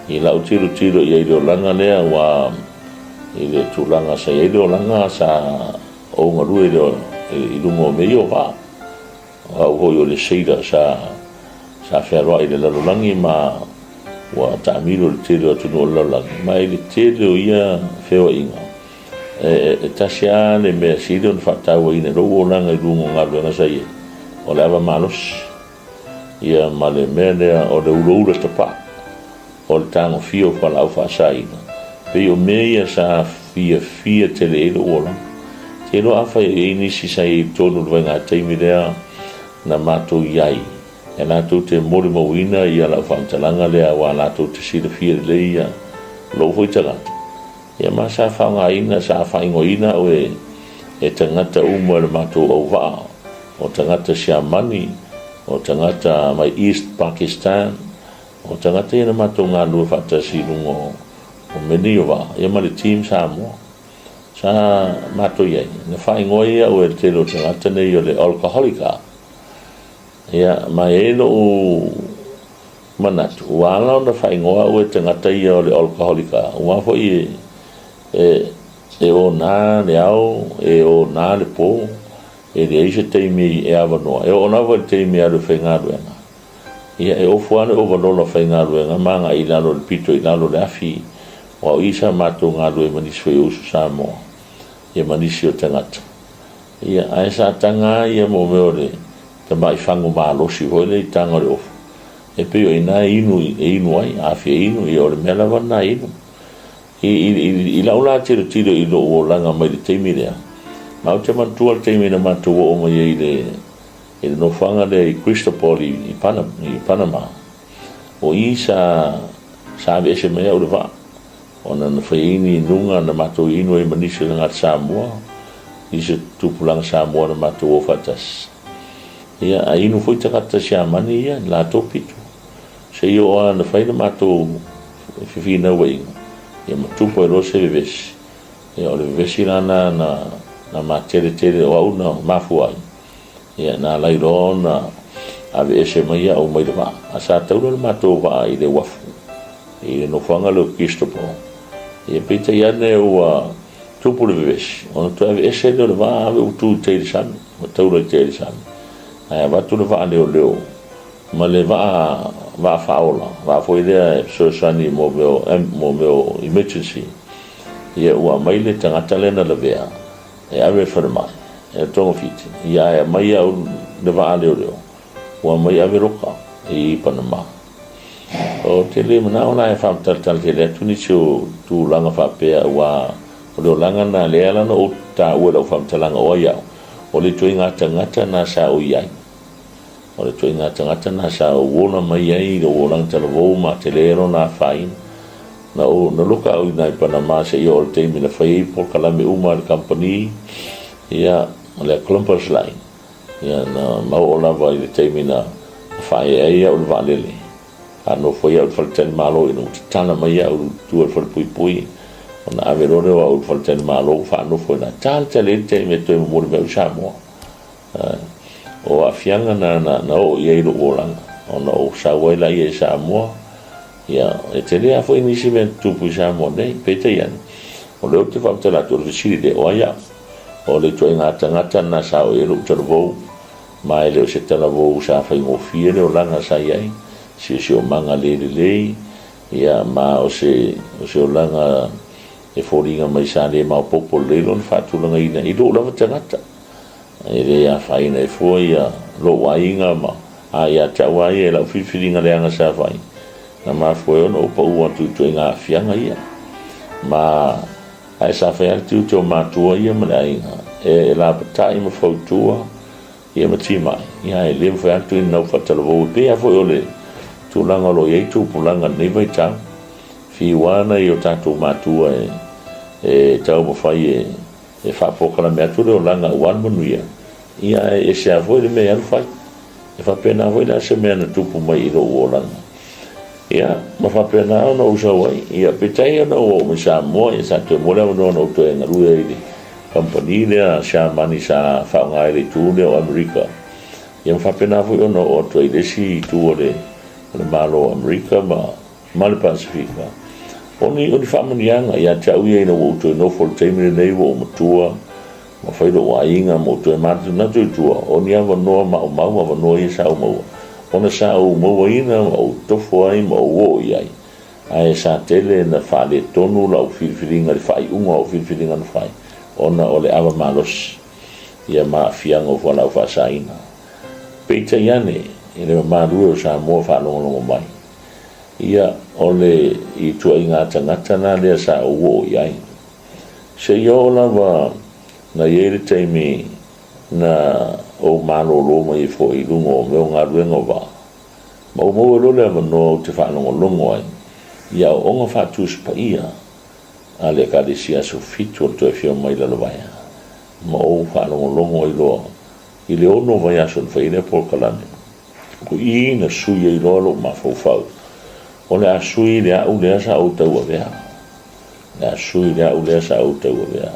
S4: i lau tiro i le langa lea wa i le tulanga sa i le langa sa o ngaru i lungo me yo va au ho yo le seida sa ferro i le lalolangi ma wa tamiro le tiro tu no la mai le tiro ia feo inga e tasia le me sido on fata wa ina ro langa i lungo ngaru na sa i o lava malos ia male mele o le uro te pa o le tango fio pa lau fa saina pe o meia sa fia tele ilo ola te lo afa e inisi sai tonu venga taimi lea na mato iai e la tu te mori mawina ia la fantalanga lea wa la tu te sida fia leia lo foi tangata ia ma sa fanga ina sa fa ingoina o e tangata umo le mato o va o tangata siamani o tangata mai East Pakistan o tangata ina mato ngā lua whatasi lungo o meniwa ia ma le team Samoa sa mato iai na whaingoa ia o e telo tangata nei o le alcoholica ia ma e no o manatu wala o na whaingoa o e tangata ia o le alcoholica ua fo i e o nā le au e o nā le po e le eise teimi e awanoa e o nawa le teimi alu whaingaruenga ia e ofu ane o valola whaingaruenga manga i lalo le pito i lalo le afi o au isa mato ngā lue manisi e usu Samoa ia manisi o tangata ia ae sa tanga ia mo meo le ta mai whangu maalosi hoi le i tanga le ofu e peo i nā inu ai afi e inu i o le mela wana inu i laula tiro i lo o langa mai le teimi lea ma o te mantua le teimi na matua o mai i le no whanga le i Cristobal i Panama o i sa ave ese mea o le wha o na whaini nunga na matua inu e manisi le ngat Samoa i se tupulanga Samoa na matua o whatas ia a inu foi takata siamani ia la topito se i o na whaina matua fifina weinga ia matupo e rose vevesi ia o le vevesi lana na matere o au na mafu ai ia na lairo na ave ese mai au mai lewa a sa taura le matou wa i le wafu i le nofanga le Cristobal ia pita iane ua tupu le vevesi ona tu ave ese le wa ave utu te le sami o taura te le sami aia watu le wa leo ma le wa faola wa foi le sosani mo meo emergency ia ua mai le tangata lena le vea e ave whanamai e tonga fiti ia e mai au le wa leo ua mai ave roka i Panama o te le mana ona e whamtaltal te le tuni sio tu langa whapea ua o leo langa na lea lana o ta ua lau whamtalanga o iau o le tui ngata na sa o iai o le tui ngata na sa o wona mai ai o wona talavou ma te lero na whain na o na luka au nai Panama se i o le teimi na whai por kalame uma le company ia le Columbus Line ia na mau o lava i le teimi na whai ai au le valele ano foi au le whaltani malo ino tana mai au tu al whalpui pui ona ave lo wa u fal ten malo fa no fo na tal tele te me to mo le sa mo o afianga na o ye lo olanga ona o sa wela ye sa mo ya e tele a fo inisimen tu pu sa mo nei pete yan o le te fa tela to le siri de o ya o le to ngata na sa o ye lo to vo mai le se tela vo sa fa ngo fie le o langa sa ye si o manga le ya ma o se o langa e foringa mai sa le ma popo le lon fa tu langa ina i do la tangata e le ya fa ina e fo ya lo wainga ma a ya ta wa ye la filinga le anga sa fa na ma fo no po wa tu nga fianga ia ma ai sa fa tu to ma tu ia ma e la ta i ma fo tu ia ma ti mai ia e le fa tu no fa tele vo pe a fo le tu langa lo ye tu pulanga nei vai ta fi wana yo tatu matua e tau mo fai e fa poka la mea ture o langa wan manuia ia e se avoi le mea anu fai e fa pena avoi la se mea na tupu mai ilo uo langa ia ma fa pena ona usa wai ia petai ona o me sa moa e sa tue mole ono ono tue ngarua i li company lea sa mani sa whaunga i le tu lea o Amerika ia ma fa pena avoi ono o tue i lesi tu o le malo Amerika ma le Pasifika oni whamanianga ia te au ia ina wo tu no for teimire nei wo matua ma whairo wainga mo tu e matu na tu tua oni awa noa ma o mau awa noa i sa o maua ona sa o maua ina ma o tofo ai ma o wo i ai ai sa tele na whale tonu la o whiriwhiringa le whai unga o whiriwhiringa na whai ona o le awa malos ia ma fianga o whala o whasaina peita iane ele marua o sa mua whalongolongo mai ia ole i tua inga tangata na lea sa o wo iai se iola wa na iere teimi na o malo loma i fo i lungo o meo ngā ruenga wa ma o mua lo lea wano te whalongolongo ai ia o onga whatus pa ia a le ka le sia so fitu o tue fio mai la lawaya ma o whalongolongo i loa i le ono vai aso na whaile por kalane ko i na suia i loa lo ma fau o le asui le au lea sa au tau a vea le asui le au lea sa au tau a vea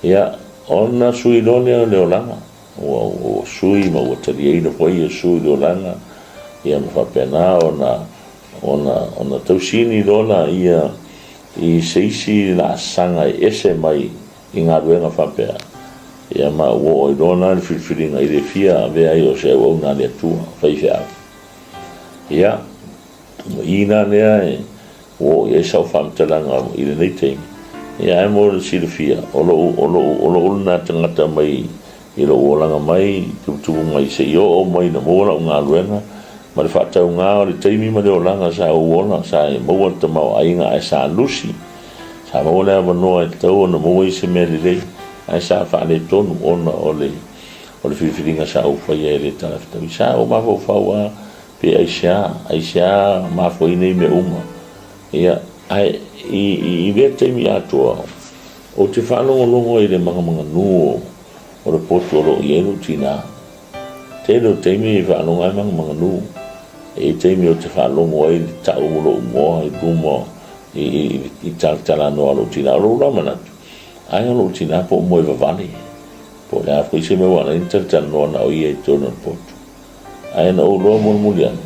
S4: ia ona sui lo lea leo langa o sui ma ua tali eina poi e sui leo langa ia ma whapena ona tausini lola ia i seisi la sanga ese mai i ngā ruenga whapea ia ma ua oi lona le whiriwhiringa i le fia vea i o se au nā lea tua whaifea ia ina lea e o e sau whamtalanga i le nei teimi ia e mo le silafia o lo na tangata mai i lo olanga mai tutu mai se yo o mai na mola o ngā ruenga ma le whatau ngā o le teimi ma le olanga sa o ona sa e maua ta mau ainga e sa lusi sa maua lea wanoa e tau ona maua i se mea le lei e sa whaale tonu ona o le whiriwhiringa sa o whaia e le talafitau sa o mafau whaua pe aisha ma foi nei me uma ia ai i vete mi atua o te whanongo longo i le manga nuo o le poto lo i enu tina te lo teimi i whanongo ai manga nuo e teimi o te whanongo ai ta umulo umoa i gumo i tala no alo tina o lo ramanatu ai alo tina po mo i vavani po le afko i se me wana intertal no na o i e tono poto ai na o lo mo muliane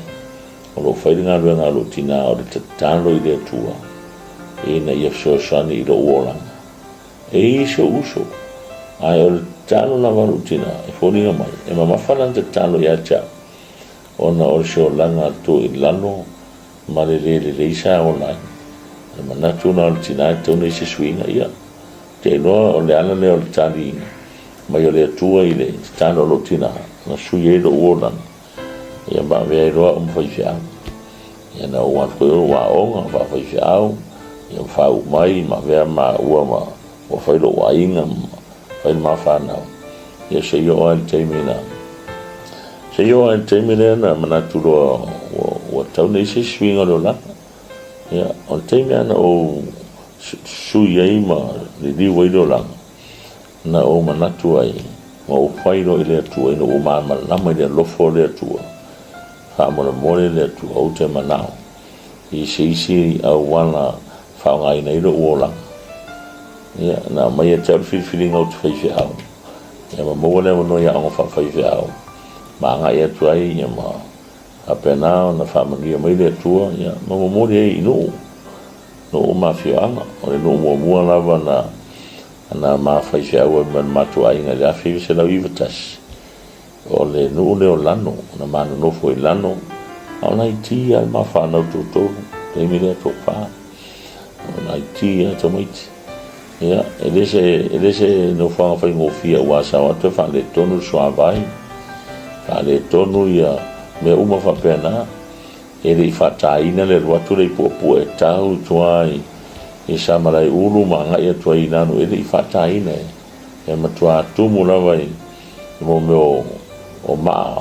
S4: o lo fai ngā ruenga lo tina o le tatalo i le tua e na ia so sani i lo uolanga e iso uso ai o le talo na waru tina e fōringa mai e ma mawhanan te talo i atia o na o so langa to i lalo ma le isa online e ma natu na o le tina e tauna i se suinga ia te noa o le ana leo le tali mai o le atua i le talo lo tina na sui e lo uolanga ia ba vea i roa fai fiau ia na ua koe wa onga va fai fiau ia whau mai ma vea ma ua ma o fai lo wa inga fai ma whanau ia se io al teimi na manatu roa o tau nei se swinga lo laka ia o teimi ana o sui ai ma li liwa i lo laka na o manatu ai ma o fai lo i le atua ina o ma lama i le lofo le atua whamona mole le tu au te manao i se isi au wana whaunga ina ilo uolanga ia na mai te filinga o te whaiwhiao ia ma mōne o noia o whaiwhiao ma ngai atu ai ia ma apena na whamangia mai le atua ia ma mōne e inu no o mawhioanga o le no mua lava na ma whaiwhiao e man matua inga le awhi se lau iwatasi o le no leo lano na mana nofo i lano au na iti ai ma whanau tūtoro te mire tō wha o na iti ai tamaiti ia elese no whanga whai ngofia ua sawa te wha le tonu soa vai wha le tonu ia me uma whapena e le i whataina le ruatu le ipua e tau tuai e samarai ulu ma ngai atua i nanu e le i whataina e matua tumu lawa i mo meo o ma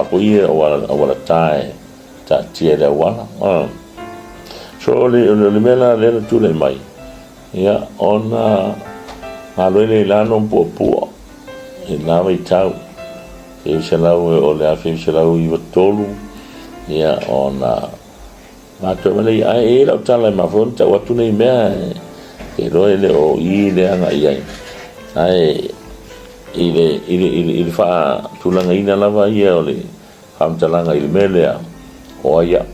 S4: ko ia o wala tae ta tia le wala so le mela le tu le mai ia ona alo le lano po e lava i tau e se lau o le afi se lau i tolu ia ona ma to le ai e la tala ma fonta watu nei mea e roe le o i le anga ia ai ile fa tulanga ina lava ia o le famtalanga il melea o ia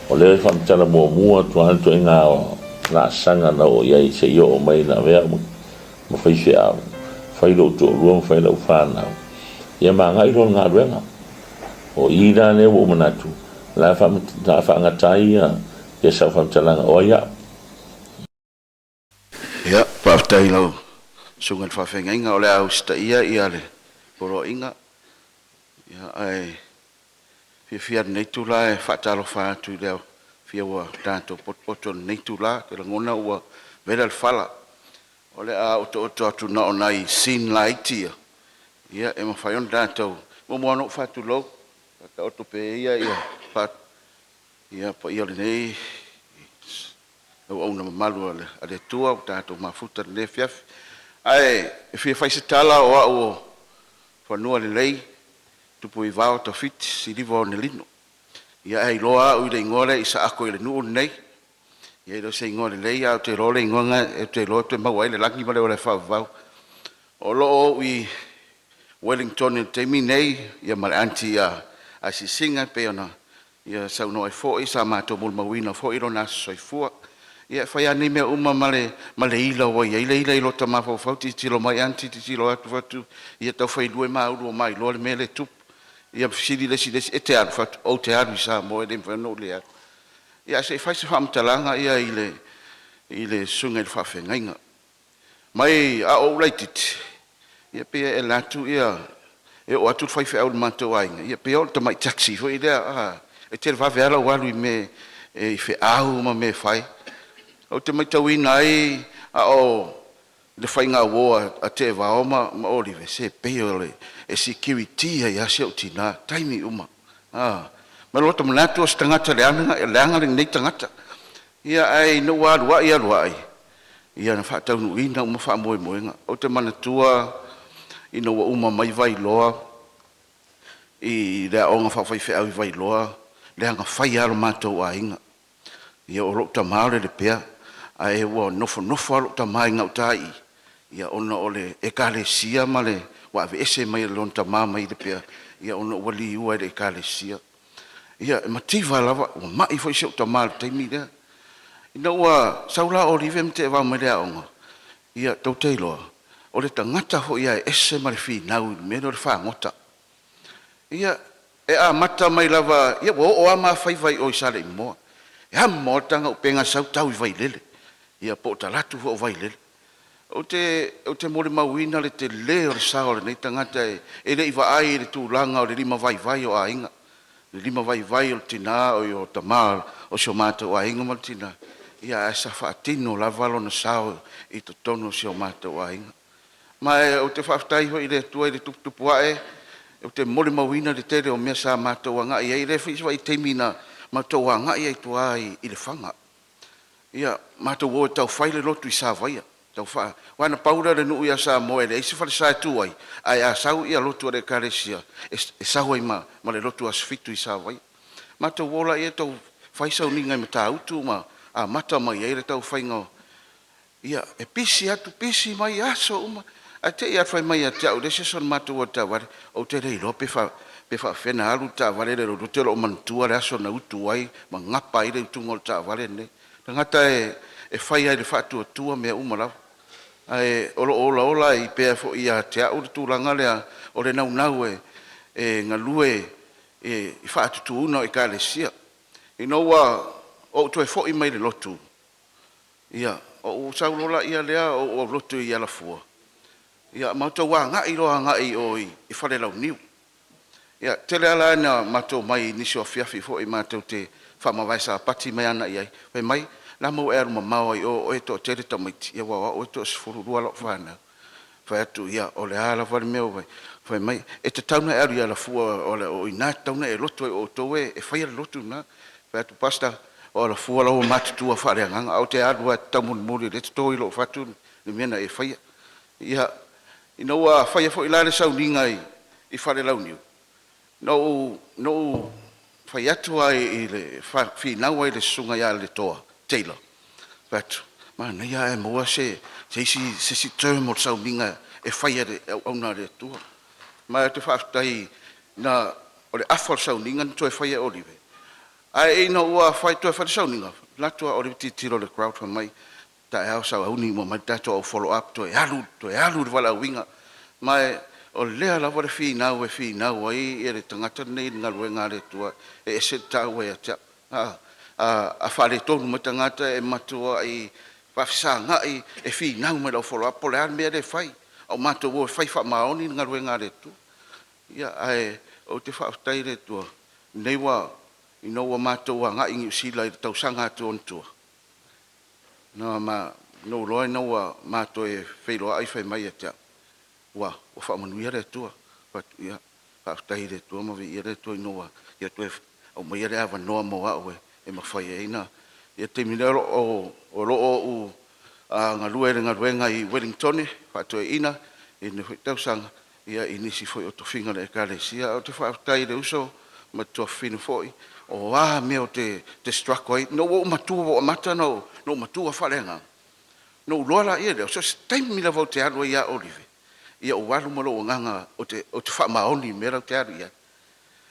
S4: o le famtala mua tuan to inga o la sanga na o ia se yo mai na vea mo fai fea fai lo to ruam fai lo fana ia ma ngai ro nga renga o ira ne wo manatu la fa ngatai ia sa famtalanga o ia
S3: pa tai lo sungan whawhenga o le au sta ia le poro inga ia ai fia nei tula e whatalo whātu leo fia ua tātou potpoto nei tula ke la ngona ua vera le whala o le a oto atu na o nai sin la itia ia e mawhaion tātou mo moano whātu lo ka oto pe ia pa ia le nei au na mamalu ale tua o tātou mafuta le fiafi ai fia faise tala o au fanua le lei tupu i vao ta fit si livo ne lino ia ai loa u le ngole isa ako le nu nei ia do se ngole lei au te role ngonga e te lo te mawai le langi male o le fa vao o lo i Wellington e te mi nei ia male anti a si singa pe ona ia sa no ai fo isa ma to mul mawina fo i rona soifua ia fai ani me uma male ila wa ia ila lo tama fo fauti tilo mai anti tilo atu fatu ia tau fai lue ma ulu mai lo le mele tup ia sidi le e te atu fatu o te atu sa mo e dem no le ia se fai se famtalanga ia ile sunga le fafenga mai a o leitit ia pe e latu ia e o atu fai fa o manto ainga ia pe o to mai taxi fo ia e te va vela walu me e fe au ma me fai o te mai tauina ai o le whainga woa a te waoma ma olive se peole e security ai ase o tina taimi uma ma lota manatu o stangata le anga le nei tangata ia ai no wa ia ai ia na wha taunu ina uma wha moe moenga o te manatua ina wa uma mai vai loa i rea onga wha whai whea vai loa le anga whai aro mātou a inga ia o rokta maare le pea ai wa nofo alo ta mai ngau tai ia ona ole e kalesia male wa ve ese mai lon ta mama i de pe ia ona wali ua de kalesia ia mativa lava o mai foi se ta mal te mi de ina wa saula olive mte va mai de onga ia to tailo ole tangata ho ia ese mai fi nau me no fa ngota ia e a mata mai lava ia o ama fai vai o sale mo ia mo tanga penga sau tau vai lele ia po talatu ho vai le o te mole mawina le te le o sao le tangata e le iwa ai le tu langa o le lima vai o ainga le lima vai o tina o tamal o so mata o ainga mo tina ia asa fatino la valo na sao i to tono so mata o ainga mai o te faftai ho i le tu i le tupu ai o te mole mawina le te o me sa mata o nga ia le fi vai te mina mata o nga ia tu ai i le fanga ia mata wo tau faile lotu i sa vaia tau fa wana paura le nu ia sa moele e se fa sa tu ai a sau ia lotu le kalesia e sa hoi ma le lotu as fitu i sa vaia mata wola e tau fai sau ninga me ta utu ma a mata mai e le tau fai ngo ia e pisi atu pisi mai aso uma a te ia fai mai a te au dese son matu o ta wale o te rei lo pe fa fena alu ta wale le ro te lo mantua le aso na utu ai ma ngapa i le tungo ta wale ne tangata e fai ai le fatu tua me uma la ai ola i pe fo ia te au tu langa le o le nau e ngalue e fatu tu no e ka le sia i no wa o to e fo i mai le lotu ia o saulola ia lea o lotu ia la fua ia mato wa nga i roa nga i o i fale lau niu ia tele ala na mato mai ni so fiafi fo i mato te fa ma vai sa pati mai ana ia pe mai na mo er ma mau i o e to tele to mai ia wa o to sfuru ru ala fana fa tu ia o le ala fa me o fa mai e te tauna er ia la fua o le o ina tauna e lotu o to e fa ia lotu na fa tu pasta o la fua la o matu tua fa le nga au te adua tamun muri le to i lo fa tu ni mena e fa ia ina wa fa ia fo ila le sau ninga i fa le lau niu no fa ia tu ai le fa fi na wa le sunga ia le toa Taylor but man ia e mo se si term o sau ninga e fa ia au na le tu ma te fa tai na o le afol sau ninga to e fa ia olive ai no wa fa to fa sau ninga la to o le tiro le crowd for mai ta e sa uni mo mai ta to follow up to e alu le wala winga mai o lea la vore fi na ai e le tangata nei na luenga le tua e se ta we a fale tonu mo tangata e matua i fa nga e fi na mo lo follow up le an me le fai o mato wo fai fa maoni na luenga le tu ia ai o te fa tai le tua nei wa ino wa mato wa nga ingi sila i tau sanga tu on tua no ma no lo no wa mato e feilo ai fai mai ata wa o fa manuia le tua but ia fa tai le tua mo vi le tua no wa ia tu o mo ia ava no mo wa e ma fai e ina ia te minero o lo o a ngaluenga i Wellington fa to ina in tau sanga ia inisi foi o to finga le kalesia o te fa tai le uso ma to fino foi o me o te struck oi no o matu o mata no matu fa lenga no lola ia le so time mi la volte alo ia olive ia o walu mo lo nganga o te fa maoni me la te ia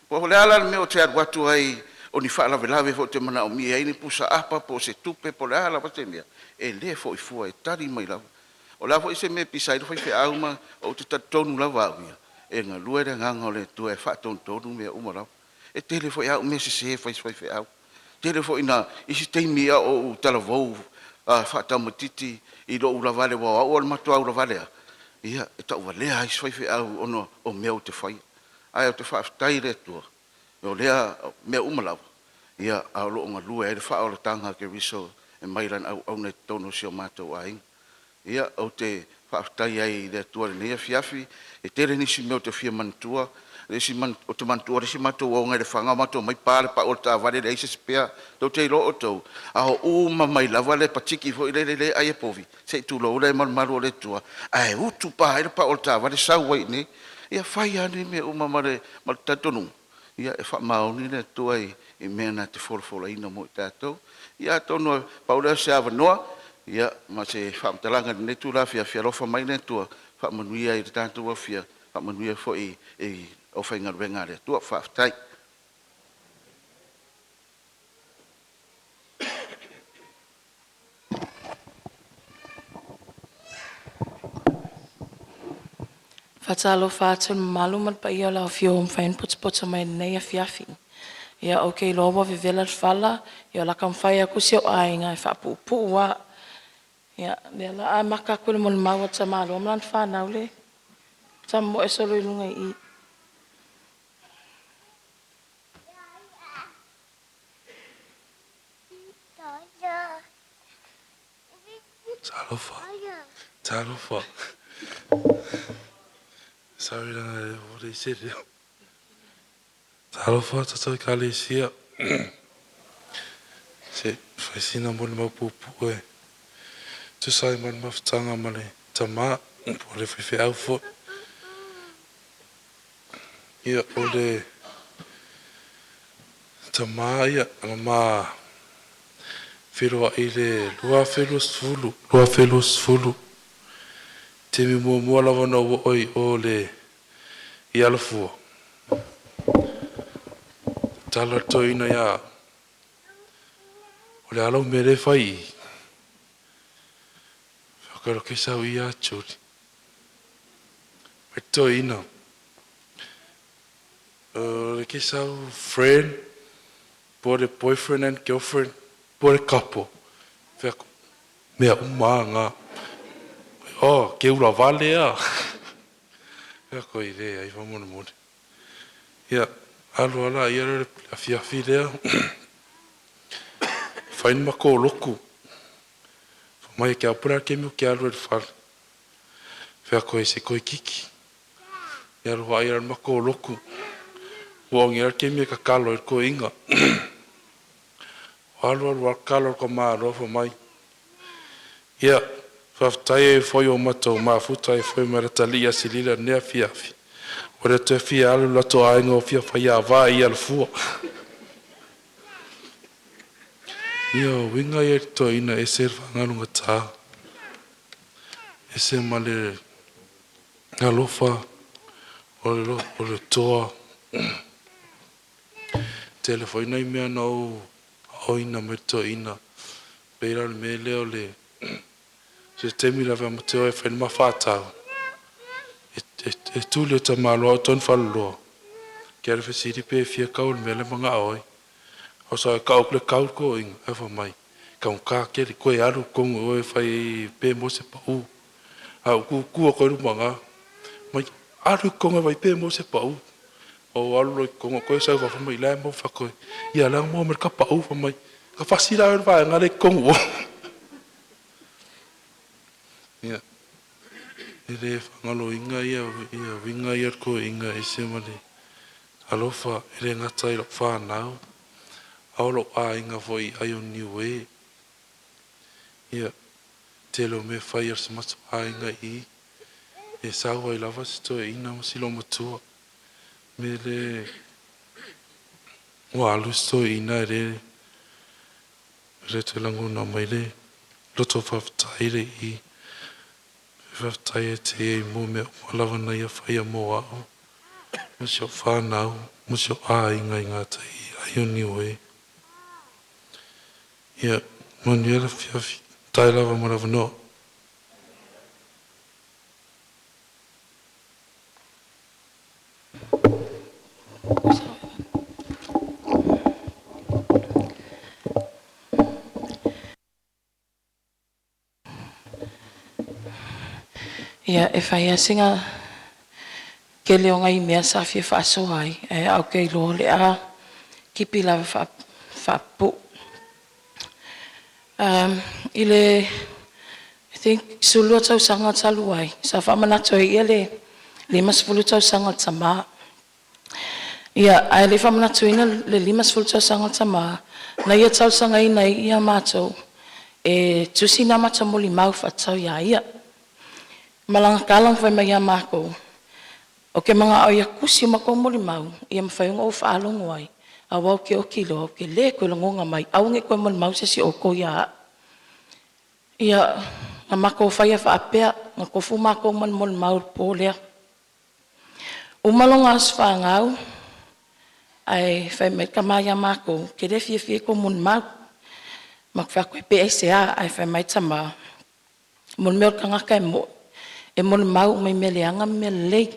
S3: po le ala me o te watu ai o ni fa la velave fo te mana o mi ai ni pusa apa po se tupe po le ala pa te mia e le fo i fu e tari mai la o la fo se me pisai fo fe auma o te tonu la va e nga luere nganga o le tu e fa tonu me o mo la e tele fo ia o me se fo fe au tele fo ina isi te mi o talavou fa tamatiti i lo ula vale wa o ma to ula vale ia e ta vale ai fo fe au ono o me o te fai ai o te fa tai le tu o lea me umala ia a lo nga lua e fa o tanga ke riso e mai ran au nei tono sio mato ai ia o te fa tai ai le tu le fiafi e tere ni si me te fia mantua le si man o te mantua si mato o nga le fanga mato mai pa o ta vale le se spea to te lo o to a o mai la vale patiki fo le ai povi se tu lo le mal malo le tua ai u tu pa pa o ta vale sa wai ni ia fai ani me o mamare mal tatonu ia e fa maoni le tuai e mena te folfola ina mo tatou ia tono paula se avanoa ia ma se fa mtalanga ne tu la fia lofa mai ne tu fa manuia i tatou fia fa manuia fo e o fa inga venga le tu fa tai
S5: Fatalo fatun maluman pa ia la fio fain puts mai nei a fiafi. Ia okay lowa vivela fala ia la kam fai aku sio ainga fa pu wa. Ia le la maka kul mon mawa tsa malum lan fa naule. Tsa mo esolo lunga i.
S6: Talofa. Sorry, what they said. Talofa, tato kalesia. Se faisina mon mapupu e. Tu sai man maftanga male tama por le fe aufo. Ia ole tama ia ma whiroa i le lua whilo sfulu. Te mi mua lava na ua oi o le i alafua. Tala toina ia o le alau me le whai. Whakaro ke sau i aturi. Me toina. Le ke sau friend, po le boyfriend and girlfriend, po le couple. Whako, mea ngā. Oh, ke ura vale a. Whako i rea, i whamona mone. Ia, alu ala, ia re a fiafi lea. Whain mako o loku. Mai ke apura ke miu ke alu e whare. Whako e se koe kiki. Ia roa ia mako o loku. Wongi ar ke miu ka kalo e koe inga. Alu kalo ko maa rofa mai. Ia, whaftai e whoi o matou maa futai e whoi maratali a silila nea fiafi. Ora te fia alu lato ainga o fia whai a vā i alfua. Ia winga e to ina e se whangarunga tā. E se male alofa o le toa. Telefoina i mea nau o ina me to ina. Peira le me leo le. Se temi la vea mateo e whain mawhātau. E tūle o ta māloa o ton whaloloa. Kia re whesiri pe fia kau le mele mga oi. O sa e kau kle kau ko inga, e wha mai. Kau kā kere koe aru kongu o e whai pe mo se pa u. Au kua koe rumanga. Mai aru konga vai pe mo se pa u. O alu roi konga koe sau wha mai lai mo wha koe. Ia lang mo mer ka pa u wha mai. Ka whasira oi vai ngare kongu o. Ia. E re whangalo inga ia winga ia ko inga e se male. Alofa e re ngata i lo whanau. Aolo a inga foi ai o niue. Ia te lo me whai ar se matu a inga i. E sawa i lava si to e ina mo silo matua. Me le wa alu si to e ina e re te langu na mai le. Loto whaftai re i. Whaftai e te e mo me o lava na ia whai a mo au. Mo si o whanau. Mo si o a inga i ngata i ai o niue. Ia, moni ala fiafi, tai lava marawa no.
S5: Ia, e whai asinga ke leo ngai mea sa fia whaaso ai. E au kei lo le a kipi lava whaapo. I think sulua tau sanga talu ai. Sa whamanato e ia le masfulu tau sanga tama. Ia, ai le whamanato ina le masfulu tau sanga tama. Na ia tau sanga ina ia mato. E tusi na mata moli mau whatau ia ia. Malanga kalang whai mai ia mako. O ke mga au ia kusi o mako moli mau. Ia mawhaiunga o whaalongo ai. A wau ke o kilo, ke le koe langonga mai. Au nge koe moli mau se si o ko ia. Ia, nga mako whaia whaapea, nga kofu mako moli mau po lea. Umalonga as whaangau, ai whai mai kamaya mako, ke re fia ko moli mau. Mak wha koe PSA, ai whai mai tama. Moli meo kangaka e moli mau mai meleanga me lei.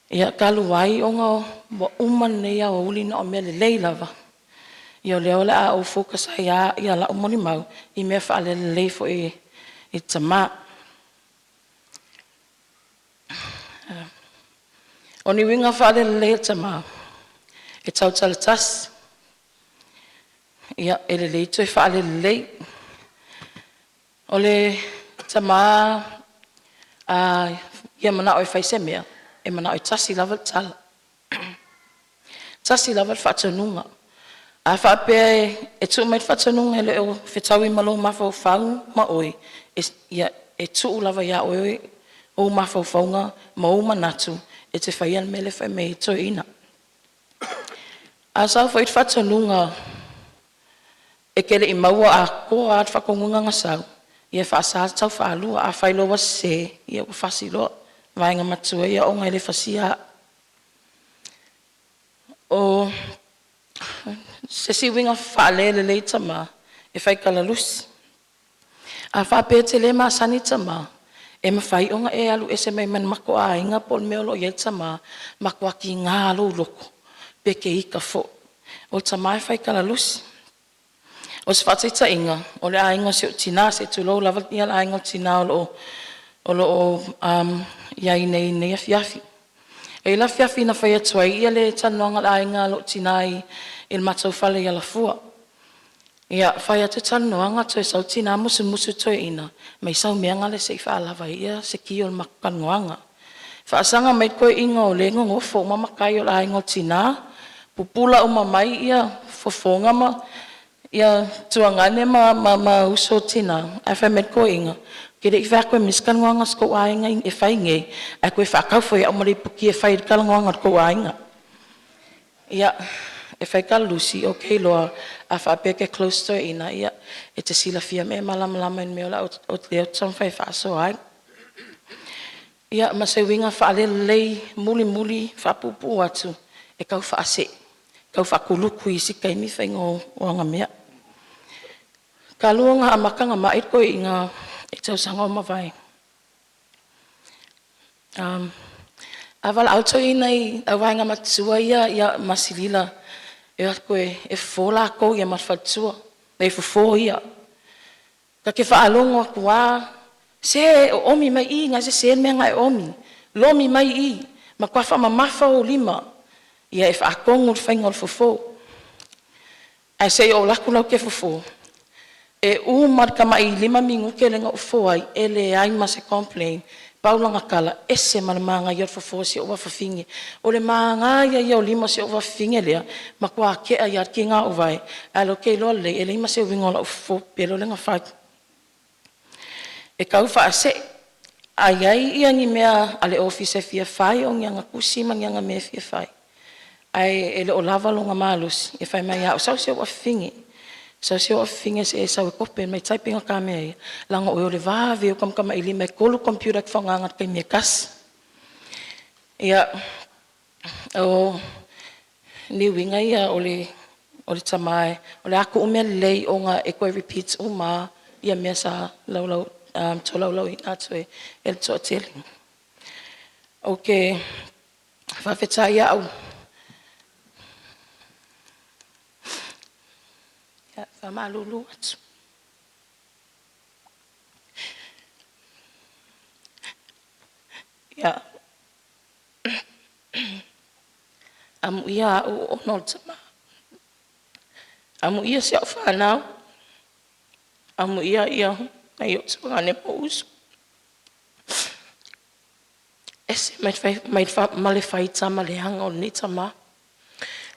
S5: Ia kalu wai o ngā wa uman nei a uli na o mele lei lava. Ia leo le a o focus ai a ia la umoni mau i mea whaale lei fo i tama. O ni winga whaale lei tama e tau talatas. Ia e le lei toi whaale lei. O le tama ia mana oi whaise mea. E mana oi tasi lava tala. Tasi lava whatanunga. A whapea e tu mai whatanunga ele o whetau malo mawhau whau ma oi. E tu lava ia oi o mawhau whaunga ma o manatu e te whaian mele whai mei to ina. A sau whait whatanunga e kele I maua a koa at whakongunga ngasau. Ia whaasa tau whaalua a whailoa se, ia wa whasilo, vaenga matua ia o ngai le whasia. O se siwinga whaalele le tama, e whaikala lusi. A whapete le maa sani tama, e mawhai onga e alu e se mai man mako a inga pol meolo i tama, mako aki ngā lo loko, peke ika fo. O tama e whaikala lusi. O se whataita inga, o le a inga se o tina, se tu lou lava ia la inga o tina o lo iai nei nei a fiafi. E la fiafi na whai atuai, ia le tanuanga la inga lo tina I il matau whale ia la fua. Ia whai atu tanuanga to e sau tina musu musu to e ina, mai sau meanga le se I whaalava ia se ki o makanuanga. Whaasanga mai koe inga o le ngofo mamakai o la inga o tina, pupula o mamai ia fofonga ma, ia tuangane ma uso tina, a whai met koe inga. Kere I whako e miskan ngoanga sko ainga e whai nge, a koe whakau fo ia o mare puki e whai kala ngoanga ko ainga. Ia, e whai kala lusi, o kei loa, a whapeke close to ina, ia, e te sila fia me malama in meola o te leo tam whai whaaso ai. Ia, ma se winga whaale lei muli whapupu atu, e kau whaase, kau whakuluku I sika imi whaingo o anga mea. Ka luonga a makanga mai koe I ngā e tau sanga o mawai. Awala auto ina I awainga matua ia masilila, e koe e fola ko ia matfatua, e fofo ia. Ka ke whaalongo aku wā, se omi mai I, ngā se mea ngai omi, lomi mai I, ma kua whamamafa o lima, ia e whaakongo le whaingo le fofo. Ai se o laku lau ke fofo, e marka mai 5 mingu ke lenga o foai, e le ai ma se complain, paulanga kala, ese mana manga ia fofo se o wafafinge, o le manga ia o lima se o wafafinge lea, ma kua kea ia ki ngā uvai, alo kei loa le, e le ima se o wingola o fofo, pero lenga whai. E kau whaase, ai ia ngi mea ale office e fia whai, o ngianga kusi ma ngianga mea fia whai. Ai e le o lava longa malusi, e whai mai au, sau se o wafafinge, sau se o wafafinge se e sau e kope, mai taipinga ka mea ia, langa o le vāwe o kamkama ili mai kolu computer ki whangangat kai mea kasi. Ia, o ni winga ia o le tamae, o le aku umea lei o ngā e koe repeats o maa, ia mea sa laulau, to laulau I nātu e le toa teling. Ok, whawheta ia au. Ia, whamalulu atu. Ia, amu ia o nol tama. Amu ia se au whanau. Amu ia mai o tsangane po usu. Ese mai male whai tama le hanga o ni tama.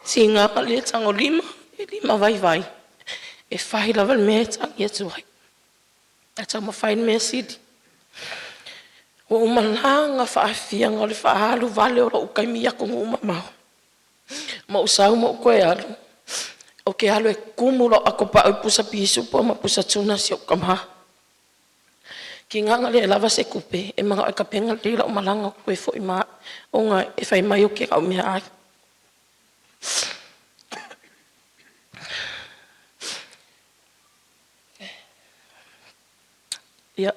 S5: Si ngā male tango 5, e 5 vai. E whahi lava le mea tangi atu hai. A tau ma whai mea sidi. O umalanga whaafianga o le whaalu vale o ukai mia ko nguma mau. Ma usau mo koe alu. O ke alu e kumulo ako pa o pusa pisu po ma pusa tuna si o kamaha. Ki nganga le lava se kupe, e mga o kapenga lila o malanga koe fo I maa. O ngā e whai mai o ke au mea ai. Ia.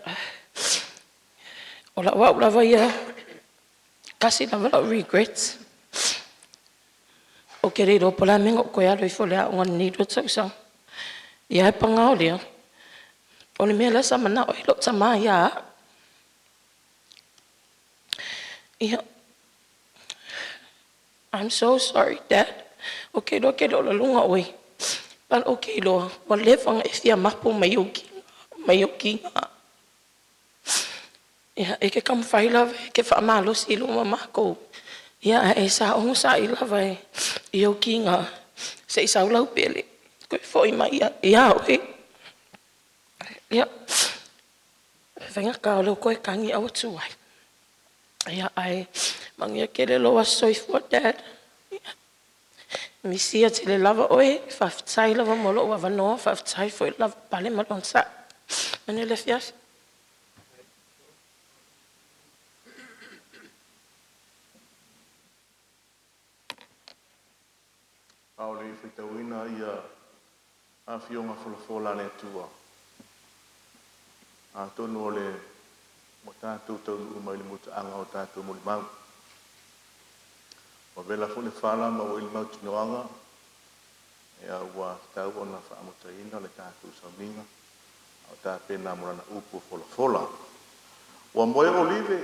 S5: O la wau lava ia. Kasi lava la regrets. O ke reiro pola menga o koe alo I fo lea o ngani nido tausang. Ia e pangao lea. O le mea lesa mana o hilo tama ia. Ia. I'm so sorry, Dad. Okay, lo la lunga oi. Pal okay lo, wa lefang e fia mapo mayoki. Ia, e ke kam whaila ke whaamalo si lo mamako. Ia, e sa ongo sa ila vai. Iyo ki ngā. Se isa ulau pele. Koe foi mai ia oi. Ia. Venga ka lo koe kangi au tuai. Ia ai mangia kere loa soifua Dad. Misia te le lava oe, whawhitai lava molo ua wanoa, whawhitai fo i lava pale malon sa. Mene le fiasi.
S3: Ao le whitauina ia a fionga whalafola le tua. A tonu o le mo tātou taunu umai le muta anga o tātou mo le mau. O vela fu le whala ma o il mau tinoanga. E a ua tau o na whaamutaina le tātou sauninga. O tā pena morana upu whalafola. Ua moe olive.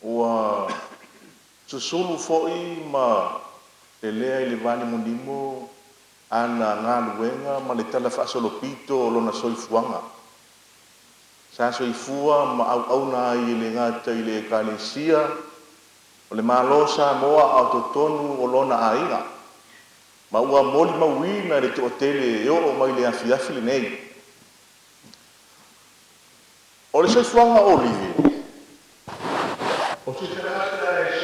S3: Ua susulu fo'i ma te lea i le vani monimo ana ngā luenga ma le tala whaasolopito o lona soifuanga. Sa soifua ma au na i le ngata i le ekalesia o le malosa moa au totonu o lona ainga. Ma ua moli mauina le te otele e o mai le afiafi le nei. O le soifuanga o livi. O se te ngata e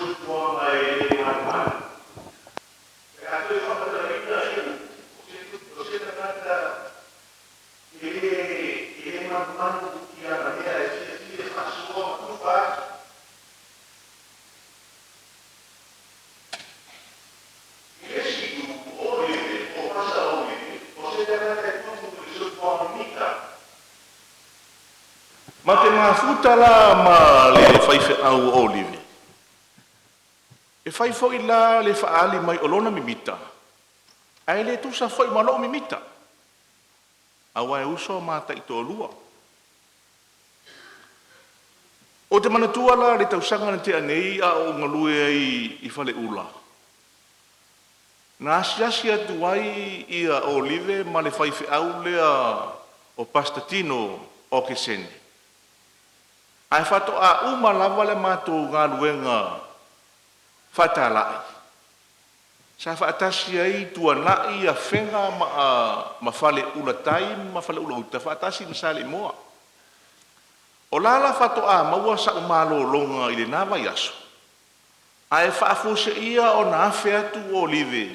S3: soifuanga e le ngata. Ma te mafuta la ma le faife au olive. E fai foi la le faali mai olona mimita. Ai le tusa foi malo mimita. Awa e uso mata i tō lua. O te manatua la le tausanga na te anei a o ngalue i fale ula. Nā asiasi atu ai ia olive ma le faife au lea o pastatino o ke sene. Ai fato a uma lava le mātou ngā luenga fatalai. Sa whaatasi ai tua nai a whenga ma fale ula tai, ma fale ula uta, whaatasi na sale moa. O lala whato a maua sa umalo longa i le nawa yaso. Ai whaafuse ia o na awhi atu o live.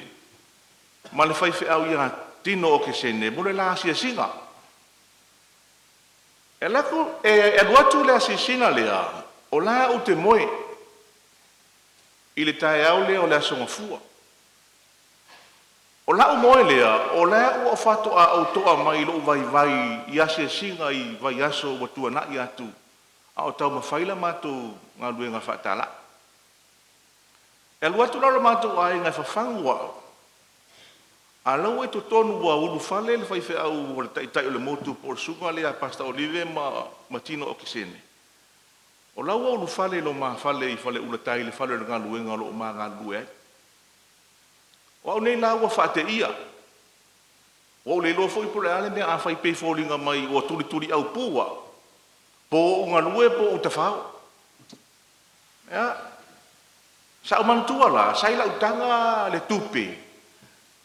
S3: Ma le whaife au ia tino o ke sene, mole la asia singa. E lako, e aluatu le asia singa lea, o la u te moe. I le tae au lea o le asonga fua. O la u moe lea, o la u o fato a autoa mai lo vai vai i asia singa i vai aso watua na i atu. A o tau mawhaila mātou ngā luenga whaatala. E aluatu lara mātou ai ngai whawhangua. A lau e to tonu wa ulu fale le whaife au o le taitai o le motu por sunga le a pasta olive ma tino o kisene. O lau ulu fale lo ma fale i fale ula tai le fale ngā luenga lo ma ngā lue. O au nei lau wa whaate ia. O le lo foi por ale me a whai pe fōlinga mai o turi turi au pua. Po ngā lue po o te whao. Ya. Sa o mantua la, sa ila utanga le tupe.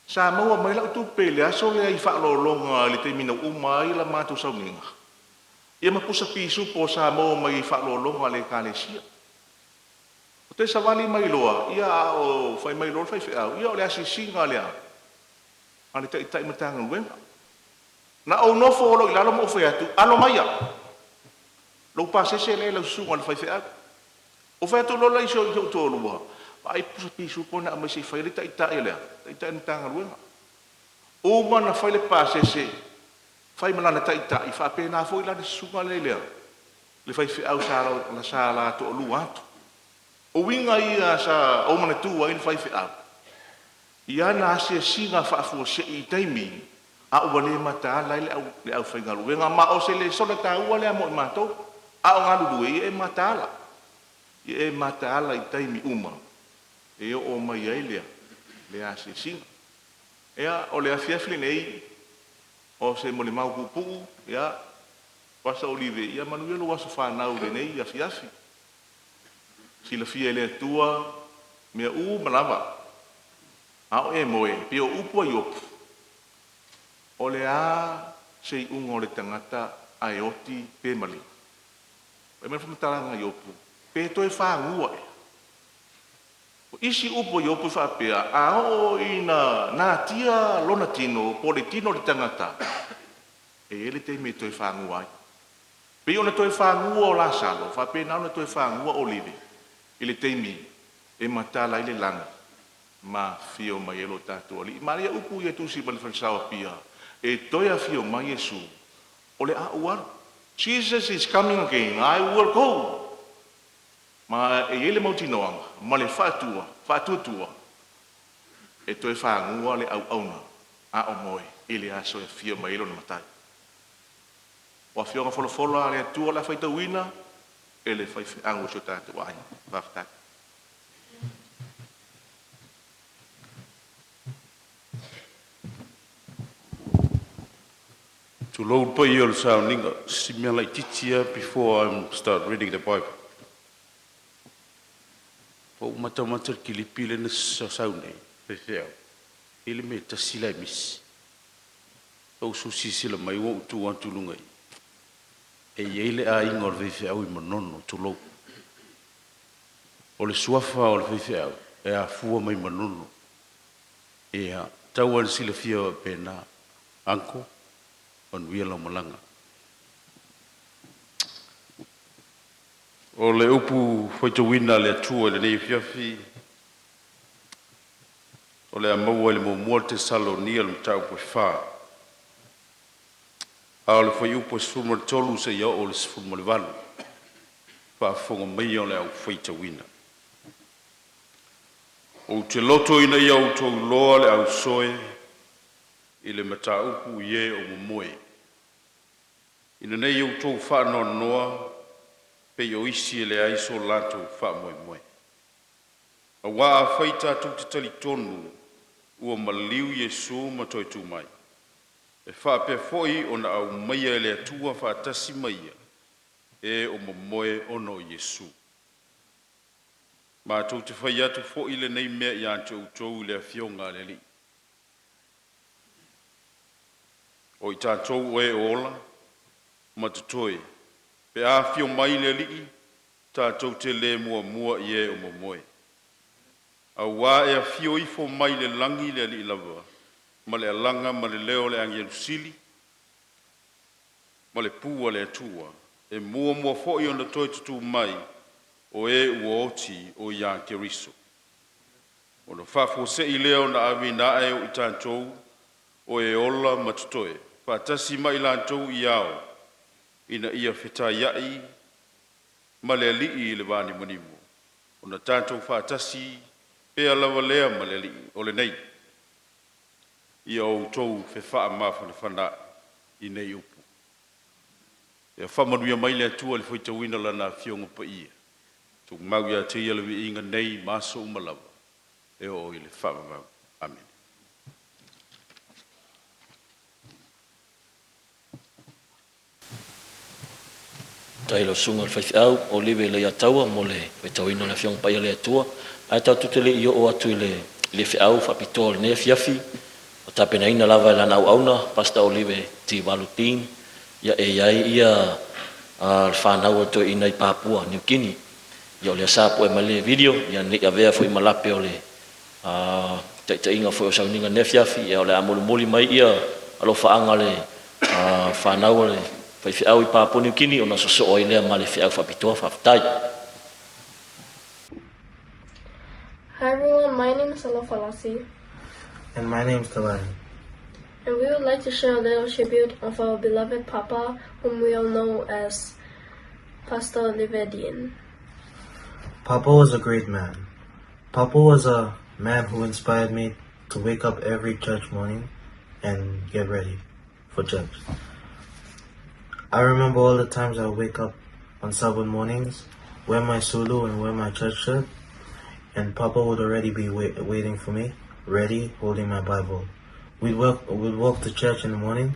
S3: Sa maua mai la tupe le aso le i whaalolonga le te mina uma i la mātou sauninga. Ia mapusa pisu po sa maua mai i whaalolonga le kālesia. O te sawali mai loa, ia o whai mai loa whai whiau, ia o le asisinga lea. Ale te itai matanga luenga. Na o nofo o lo i lalo mo whai atu, alo mai a. Lo pasese le la sunga le whai whiau. O whai atu lola iso i tō lua. Ai pusa pisu po na mai se whai le itai lea. Itai matanga luenga. O mana whai le pasese. Whai malana itai, wha pēnā fo i lana sunga le lea. Le whai whiau sa la tō lua atu. O winga ia sa o mana tua i le whai whiau. Ia na asia singa whaafua se i taimi. A ua le mata lai le au whainga luenga. Ma o se le sola tā ua lea mo i mātou. A o ngā lulu e mata ala. E mata ala i taimi uma. E o mai ai lea. Le asia singa. Ea o le afiafili nei. O se mo le mau pupu. Ea. Wasa olive. Ia manuelo wasa whanau le nei afiafi. Sila fia le tua. Mea malawa. Ao e moe, pio upua i opu. O le a sei unga o le tangata ai oti pe mali. E mea whamataranga i opu. Pe toi whangua e. O Isi upo i opu whapea, a o ina nā tia lona tino, po le tino le tangata. E ele te me toi whangua ai. Pe ona toi whangua o la salo, whapea na ona toi whangua o liwe. Ile te mi, e matala ile langa. Ma fio mai elo tātua li. Maria upu i atusi ma le whansawa pia. E toia fio mai Yesu. O le a uar. Jesus is coming again. I will go. Ma e ele mauti noanga. Ma le whātua. E toi whangua le au auna. A o moe. Ele aso e fio mai elo na matai. Wa fio nga folofolo a le atua la whaita wina. Ele whaifi angu so tātua ai. Whaftak.
S7: To load pa iyo sounding similar like teacher before I start reading the Bible. Po mata kilipile na sounding. Pefeo. Ele me tasila mis. O susi sila mai wo tu wan tulungai. E ele a ingor vefeo I manono to load. O le suafa o le vefeo. E a fua mai manono. E a tawan sila fia pena anko. On wila malanga. O le upu whaitawina le atua le nei fiafi. O le amaua le momoa te salo nia le mtau po wha. A o le whai upu sfuma tolu se ia o le sfuma le vanu. Wha fonga mai o le au whaitawina. O te loto ina ia o tau loa le au soe. I le mataupu ie o momoe. Ina nei au tau wha noa, pe o isi le aiso lato wha moe moe. A wā a whaita tau te tali tonu, ua maliu Yesu matoi tu mai. E wha pe foi o na au maia le atua wha atasi maia, e o momoe ono Yesu. Ma tau te whai atu foi le nei mea i ante au tau le a fionga le li. O I tātou e ola, matutoi, pe a fio mai le lii, tātou te le mua I e o momoe. A wā e a fio ifo mai le langi le li lava, ma le alanga, ma le leo le angi sili, ma le pua le atua, e mua fo I ona toi tutu mai, o e ua oti o ia keriso. O na whafo se I leo na awi na e o I tātou, o e ola matutoe, whaatasi mai lantou I ao, ina ia whita iai, ma le alii le wāni manimu. O na tātou whaatasi, pea lawa lea ma le alii, o le nei. Ia o tou whewha mawhana whana I nei upu. Ia whamanuia mai le atua le whaita wina lana fionga pa ia. Tuk mau ia te ia lewi inga nei maso umalawa. E o I le whamamau. Amen.
S8: Tailo sunga le whaiwhiau o liwe le ataua mo le whetawino na whiong paia le atua. Ai tau tutele I o atu le whiau whapitoa le nea fiafi. O tapena ina lava lana au auna, pasta o liwe ti walutin. Ia e iai ia whanau ato ina I Papua, New Guinea. Ia o le asapo e male video, ia ni avea fo I malape o le te inga fo o sauninga nea fiafi. Ia o le amulumuli mai ia alo whaanga le whanau le whaiwhiau I Papua New Guinea o na soso o ilea ma le whiau whapitoa whaftai.
S9: Hi everyone, my name is Alo Falasi.
S10: And my name is Kalani.
S9: And we would like to share a little tribute of our beloved Papa, whom we all know as Pastor Livedian.
S10: Papa was a great man. Papa was a man who inspired me to wake up every church morning and get ready for church. I remember all the times I would wake up on Sabbath mornings, wear my sulu and wear my church shirt, and Papa would already be waiting for me, ready, holding my Bible. We'd walk to church in the morning,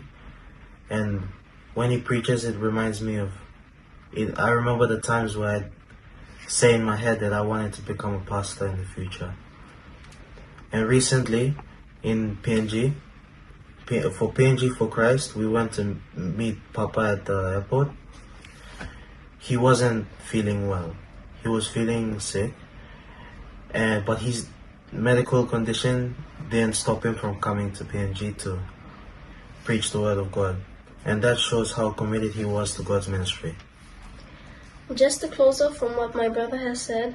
S10: and when he preaches, it reminds me of it. I remember the times where I'd say in my head that I wanted to become a pastor in the future. And recently, in PNG, for PNG for Christ, we went to meet Papa at the airport. He wasn't feeling well. He was feeling sick. but his medical condition didn't stop him from coming to PNG to preach the word of God. And that shows how committed he was to God's ministry.
S9: Just to close off from what my brother has said,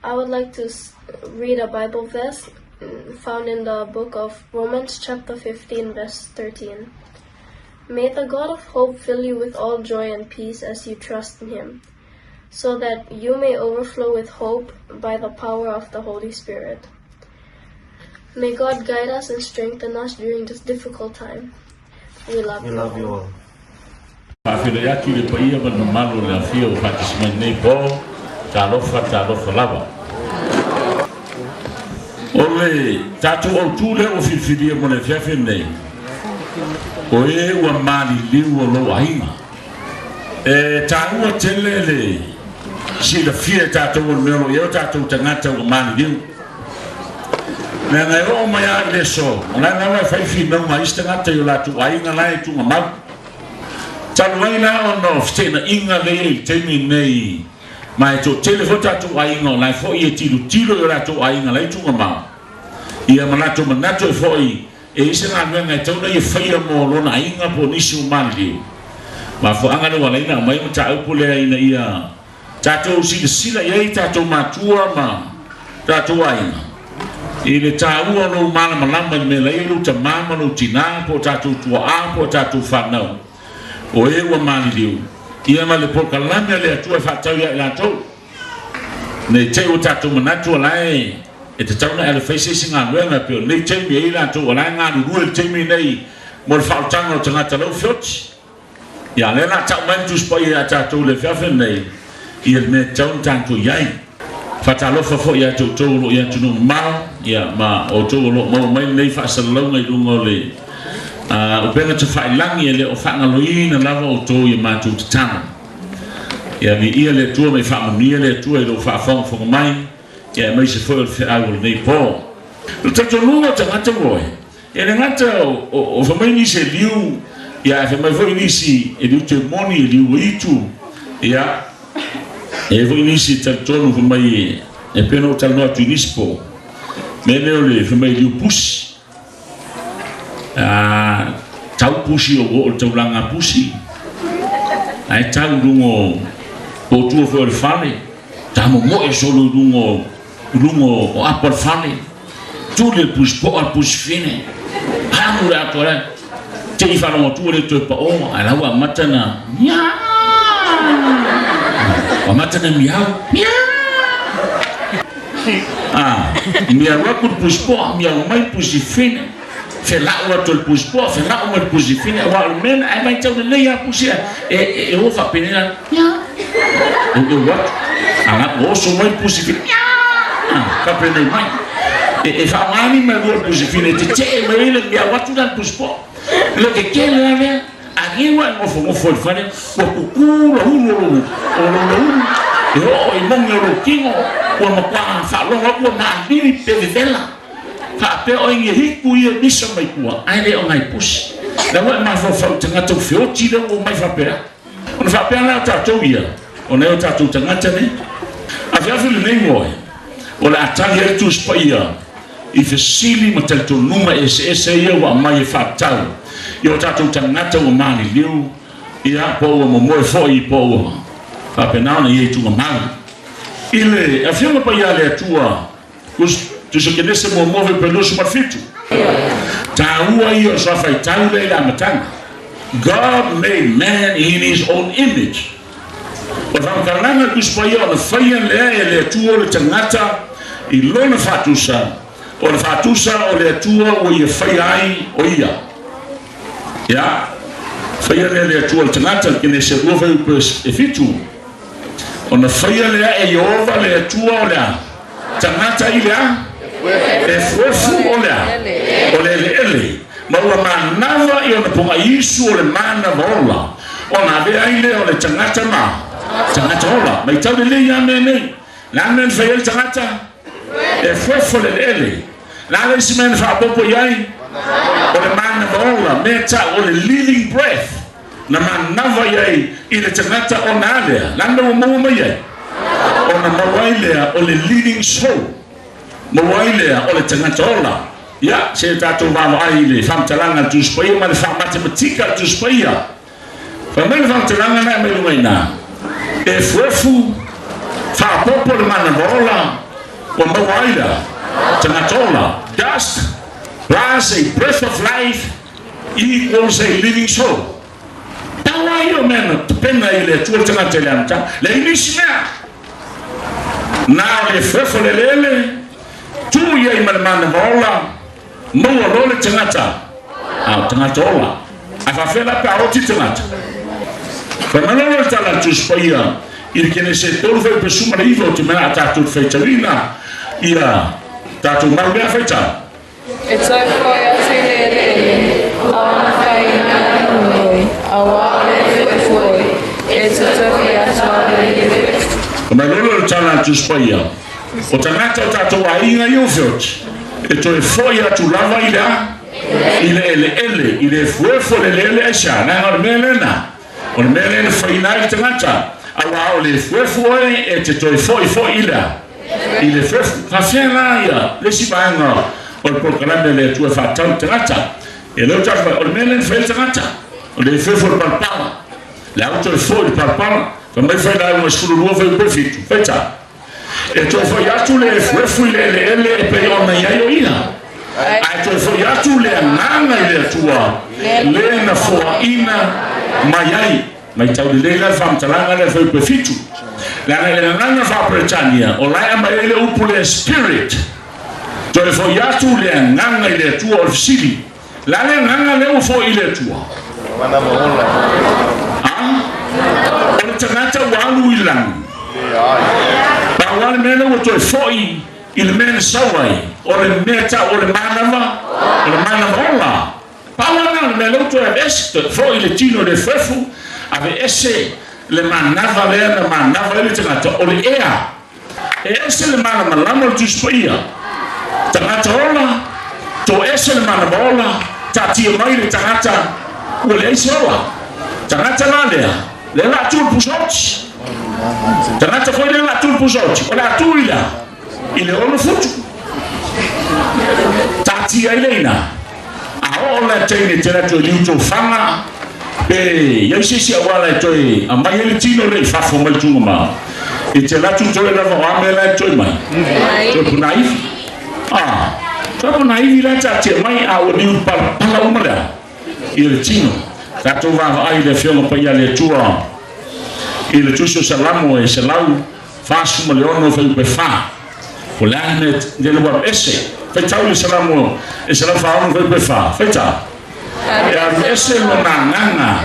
S9: I would like to read a Bible verse found in the book of Romans chapter 15 verse 13. May the God of hope fill you with all joy and peace as you trust in him, so that you may overflow with hope by the power of the Holy Spirit. May God guide us and strengthen us during this difficult time. We love you all.
S4: Pafile yaki le paia ba malo le afio fatisme nei po talofa lava. Ole tatu o tule o fifili mo le fiafe nei. O e wa mali liu o lo ainga. Tau o tele le si le fia tatu o melo yo tatu tangata o mali liu. Na ngai o mai a le so. Na ngai fai fi no mai stangata yo la tu ainga lai tu ma. Taluaina ono stena inga le temi nei mai to telefota tu ainga lai fo ie tilo yo tu ainga lai tu ma ia manato fo e isa nga nga to na ye faia mo lo na inga po nisu mali ma fo anga no wala ina mai mata upule ina ia tato sila ye tato matua ma tato ainga ile tau no mala malamba me le lu tamama no tina po tato tua a po tato fanau o e wa mali liu ia ma le porkalanga le atua fatau ya la tau ne te o tatu manatu lai e te tau na ele fese singa wenga pe ne te mi ila tu la nga du te mi nei mo fautanga o tanga talo fiot ya le na tau man tu spa ya tatu le fiafe nei ia me tau tantu yai fatalo fo ya tu lo ya tu no ma ya ma o tu lo mo mai nei fa salonga i lungo le o pena te fai langi ele o whangaloina lava o tō i mātou te tana. Ia mi ia le tua mai whamonia le tua i lo whawhonga mai, ia mai se whoi o whiau le nei pō. Lo tato lunga ta ngata roe. Ia le ngata o whamai ni se liu, ia e whamai whoi nisi e liu te moni e liu itu, ia e whoi nisi tatonu whamai e pena o talanoa tu nispo. Me leo le whamai liu pusi. Tau pusi o tau langa pusi ai tau lungo o tua fo le fale tamo mo e solo lungo o apple fale tu le pus po al pus fine amura tora te fa no tu le to pa o ala wa matana ya wa matana miau mia wa pus po mia mai pus fine fe la o to pus po fe la o pus fine wa men ai mai tau le ya pus e o fa penina ya o wa ana o so mai pus fine ka penina mai e fa mani ma do pus fine te mai le ya wa tu dan pus po lo que quiere ver aquí wa mo fo fane o ku lo e mon yo kingo o mo pa fa lo ko ma bili pe vela fa pe o ngi hiku ia bisa mai kua ai le o ngai pusi la wa ma fo tanga to fioti le o mai fa pe o fa pe na ta to ia o ne o ta to tanga tane a fa fi le nei mo o la tanga tu spaia i fe sili ma tel to numa ese ia wa mai fa tau io ta to tanga to o mani liu ia po mo mo fo i po fa pe na na ia tu ma ile a fi ma pa ia le tua tu se kenese mo move peluso mafitu taua io so fai taule la matanga. God made man in his own image. O fa kalanga ku spoio na faia le tuo le tangata i lona fatusa o le fatusa o le tuo o ia fai ai o ia ya faia le tuo le tangata kenese mo fai e fitu o na faia le e Jehova le tuo le tangata ile e fofu ole ele ma ua manava i ona ponga isu ole mana vola ona ve aile ole tangata ola mai tau le ia mene la men fa el tangata e fofu ole ele la le simen fa popo yai ole mana vola meta ole living breath na manava yai i le tangata ona ale la no mo mai ona mawaile ole living soul Mawaile ole tanga tola. Ya, se tato vava ai le famtalanga tu spaia ma le fa matematika tu spaia. Fa me le famtalanga na me luina. E fuefu fa popo le mana vola o mawaila tanga tola. Dust plus a breath of life equals a living soul. Tawa yo mena pena ile tu tanga telanta. Le inisina. Na le fuefu le lele tu ye mana vola. Maua role tangata tangata ola afafela pa oti tangata fa manolo tala tu spaia il che ne se tolu fe pesuma rivo ti mena tatu fetarina ia tatu malga feta
S5: It's like for us in awana kaina noi awana foi it's a tokia
S4: manolo tala tu spaia o tangata tatu ainga yofot e to e foi atu lava ile ile fuefo le esha na ngormelena ormelena faina tangata awa ole fuefo e te to e foi ile fuefo fafena ya le sibanga o programme le tu fa tangata e lo ta ormelena fa tangata ole fuefo palpala la auto e foi palpala come fai da uno scudo nuovo e perfetto feta e to foi atu le fuefo le pe ona yayo ina ai to foi atu le nanga ile tua le na fo ina mayai mai tau le la fam talanga le foi perfetto la nanga fa pretania o la ama ile upule spirit to foi atu le nanga ile tua ofsili la nanga le fo ile tua wana mola o tangata walu ilang Pawan mena woto foi il men sawai ore meta ore manava ola pawan mena woto est foi le tino de fefu ave esse le manava le tangata ore ea esse le manava lamo tu spoia tangata ola to esse le manava ola tati mai le tangata ole esse ola tangata le la tu pusochi Tangata foi le la tu pusochi ola tu ile ono futu tati ailena a ola tene tera to liuto fanga pe ya sisi awala to amai le tino le fa fo mal tu ma e te la tu to le va amela to mai to punai to punai la tati mai a o liu pala umara il tino tato va ai le fiolo pa ya le tua il tuo salamo e salau fasu leono fe pe fa Polanet dele wa esse feita o salamo e salam fa on fe fa feita e esse no nanga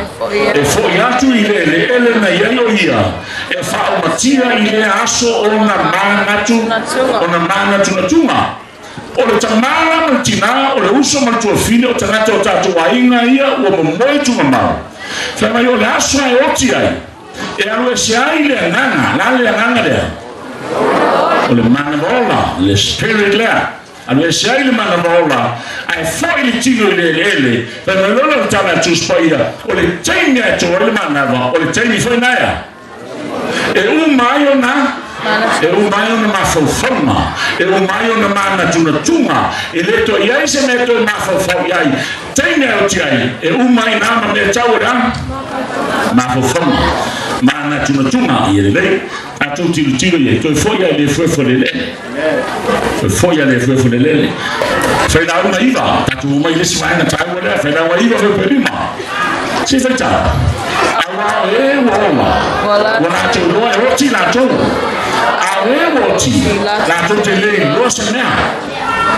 S4: e foi atu ile ele na yayo ia e fa o matia ile aso ona mana tu na tuma o le tamala mantina o le uso mal tuo fine o tanato tatu ainga ia o mo tu mama fa mai o le aso e oti ai e alo se ai le nanga le o le manabola le spirit le alo se ai le manabola ai foi le tino le per non lo tala tu spoia o le tenga to le manava o le tengi foi naia e un maio na ma forma e un maio na mana tunga e le to ia se metto ma forma ia tenga o ti ai e un mai na ma me tawra ma forma mana tunga ia le a tutti il tiro e to foi ai le fuefo le fai da una iva tu mai le si vai na tawra fai da una iva per prima si faccia awa e wala tu lo e oti la tu la tutte le lo sena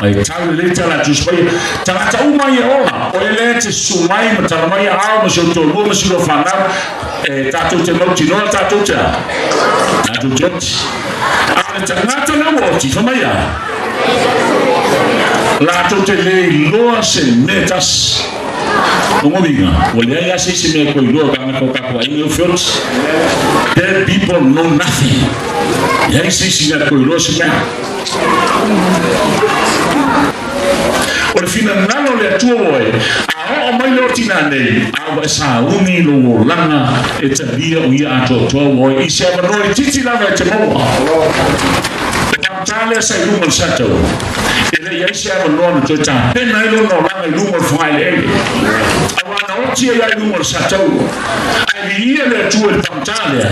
S4: ai tau le tala tu spai tala tau mai ola o le te sumai ma tala mai a ma so to lo ma si lo fana e tatu te no ti no tatu te a tangata na woti fa mai la tutte le lo se metas como diga o le ya se me ko lo ka me ko ka ko ai first dead people know nothing ya se na ko lo se me o fina nano le tuo a o mai lo tinane a sa uni lo langa e tabia o ia to o i se no titi la va te mo
S11: Tale sa ilunga sato. Ele ya sia mo no to ta. Pena ilo no la ilunga faile. Awana oti ya ilunga sato. Ai ile tu el pantale.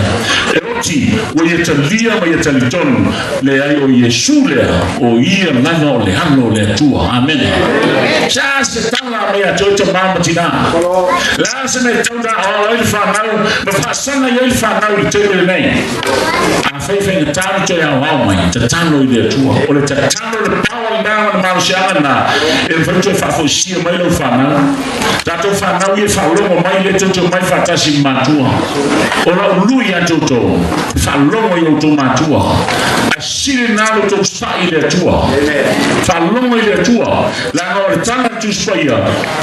S11: Oti wo ye talia ma ye taliton le ai o Yesu le o ia ngano le ano le tua. Amen. Sa se tala ma ya to mama tina. La se me toda o il fa nau, ma fa sana ye il fa nau te le nei. A fai fai tano to ya wa mai. Tano ile tua o le tano le power down na marshana na e fatto fa fosia mai lo fa na dato fa na ie fa lo mai le toto mai fa tasi matua o la lui ya toto fa lo io to matua a sire na lo to sta ile tua fa lo ile tua la no le tana tu spoia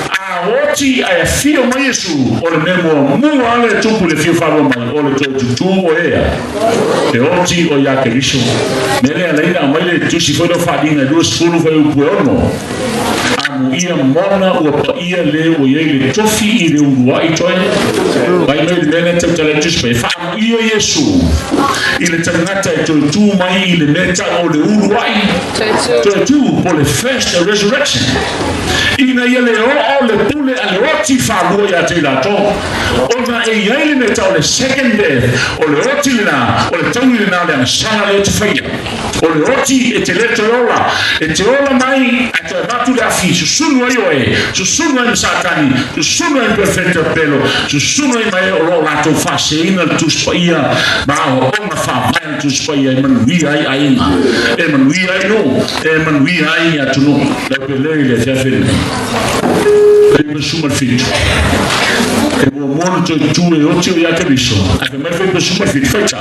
S11: a oti a fio mai Yesu o le nemo mu ale tu le fio fa lo mai o le to tu o e oti o ya che riso mele alaina mai tu si foi no fadinga do sulu foi o puono amu ia mona o pa ia le o ia le tofi i le uruai toi vai no le ne tau le tu spe fa ia Yesu i le tangata e tu mai i le meta o le uruai tu po le first resurrection ina ia le o le pule ale oti fa lo ya te la to ona e ia le meta o le second death o le oti na o le tau na le sana le tofia o le oti e te leto ola e te ola mai a te batu le afi susunu ai oe susunu ai satani susunu ai perfetto pelo susunu ai mai o lo lato fase ina tu spaia ma o ona fa mai tu spaia e manui ai ainga e manui ai no e manui ai atu no le pele le fiafene e suma fit e mo mono tu e oti o ya Cristo a me fe suma fit fecha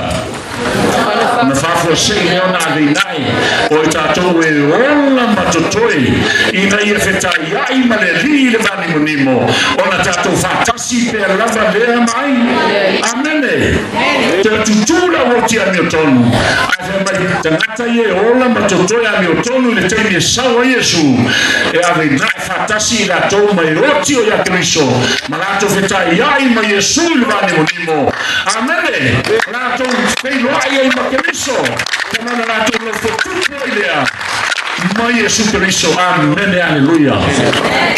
S11: na fa fo sei na de nai o tato e ola matotoi ina ia feta ia ma le li le mani monimo ona tato fa tasi per la valea mai amene te tu la oti a mio tonu ave mai tanata ia ola matotoi a mio tonu le temi sawa Yesu e ave nai fa tasi la to mai oti o ya Cristo ma la to feta ia ma Yesu le mani monimo amene la to fei lo ia ma Cristo come la to lo futuro idea ma Yesu Cristo amen alleluia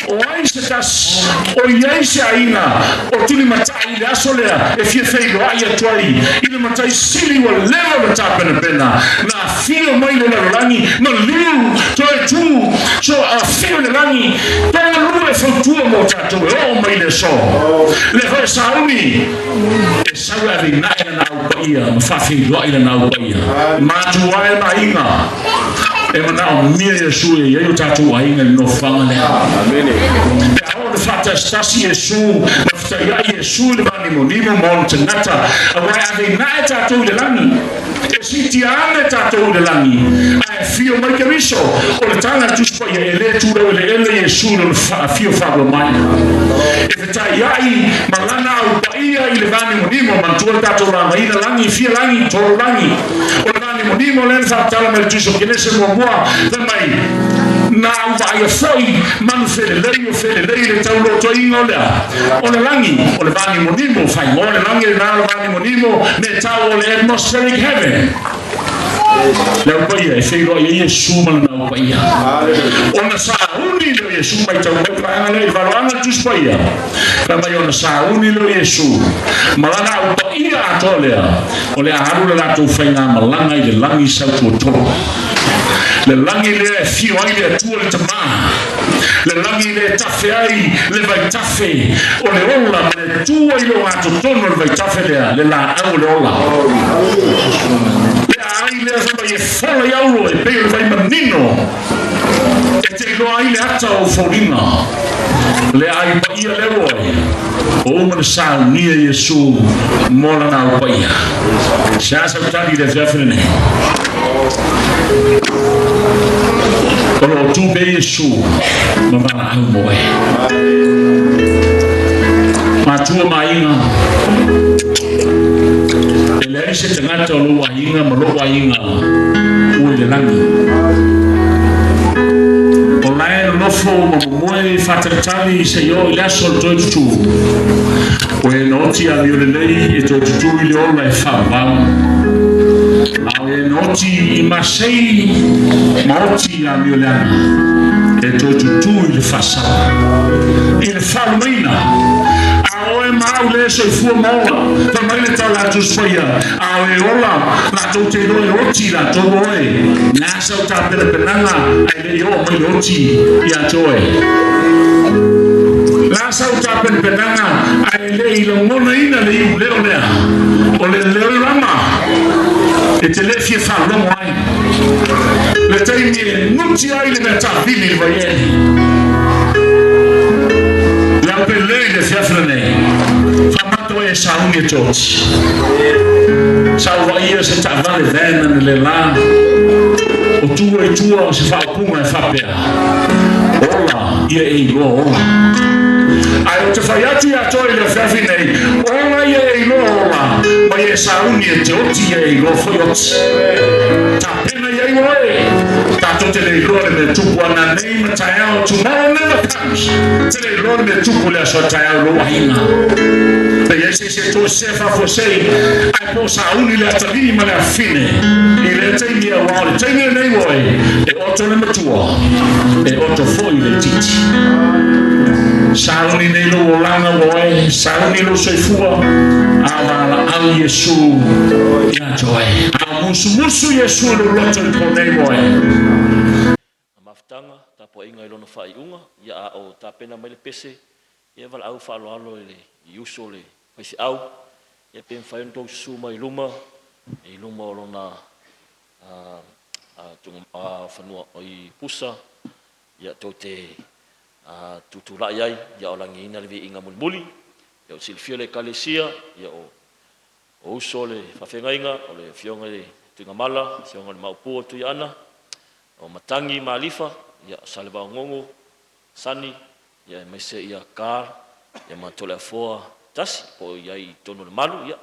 S11: o ai se tas o iai se aina o tuli matai le asolea e fie fei lo ai atuai ile matai sili o leo le tapena pena na fio mai le langi no liu to e tu so a fio le langi per lu e futuo mo tato o mai le so le ho sauni e saua di nai na upaia ma fa fi lo ai na upaia ma tu ai mainga e mana o mia Yesu e eu tatu ainga no fangale amene o fata stasi Yesu fata ya Yesu le bani monimo montanata awa ave na tatu le langi e siti ane tatu le langi ai fio mai Cristo o le tanga tu spa e le tu le ele Yesu no fio fago mai e fata ya i malana o paia i le bani monimo mantua tatu la mai langi fio langi to langi o bani monimo le fata la tu so che ne se mo também na vai foi man fele le taulo to ingola ona langi ona vani monimo fai ona langi na vani monimo ne tau le atmospheric heaven la upaia e fei roia Yesu mal na upaia ona sa uni lo Yesu mai tau mai le valana tu spaia kama ona sa uni lo Yesu malana upaia atolea ole aru la tu fai na malanga i le langi sa tu to le langi le fio ai le tu le tama le langi le tafe ai le vai tafe o le ola le tu ai lo atu tono le vai tafe le la au le ola le ai le samba ye fola ya ulo e pe le vai manino e te lo ai le ata o folina le ai pa ia le roi o man sa ni Yesu mola na pa ia sa sa tani le zafene Kalau tu be Yesu memang au moe. Matua mainga. Elai se tengah tolu wainga melo wainga. Ule langi. Olai lofo moe fatalitali se yo ila sol tu. Oe noti a violelei e tu ile ola e fa. Awe noti I masei maoti a miolana e to tu il fasa il falmina a o mau le so fu mola per mai le tala tu spoia a o ola la tu te no e oti la to boe na sa ta per penana ai le yo mai oti ya joe la sa ta per penana ai le ilo mona ina le u le olea o le rama e te le fie fa lo mai le taimi non ti hai le meta vili il vaieni la pelle le fiafrene fa mato e sa un e tots sa vai se ta vale vena nelle la o tu si fa punga e fa pea ola e lo ai o te fai atu a toi le fiafrene ola e lo ola ma e sa un e tots e lo foiot ta pena e lo ta te le lore me tu buona nei matao tomorrow never comes te le lore me tu le so tao lo waina e se tu se fa fosse ai posa uni le atali ma la fine ile te mi a wale te ne nei voi e otto le matua e otto foi le titi sauni nei lo lana voi sauni lo sei fua ala al Yesu ya joy a musu Yesu lo loto po nei voi
S8: maftanga ta po inga ilona fai unga ya o ta pena mai le pese e val au fa lo le yuso le pese au e pen fai ndo su mai luma e luma lona a fanua i pusa ya tote tutu la yai ya olangi ina le inga mulmuli ya silfio le kalesia ya o sole fa fengainga o le fionga le tunga mala fionga le maupu tu yana o matangi malifa ya salba ngongo sani ya mese ya kar ya matola foa tas po ya I tono le malu ya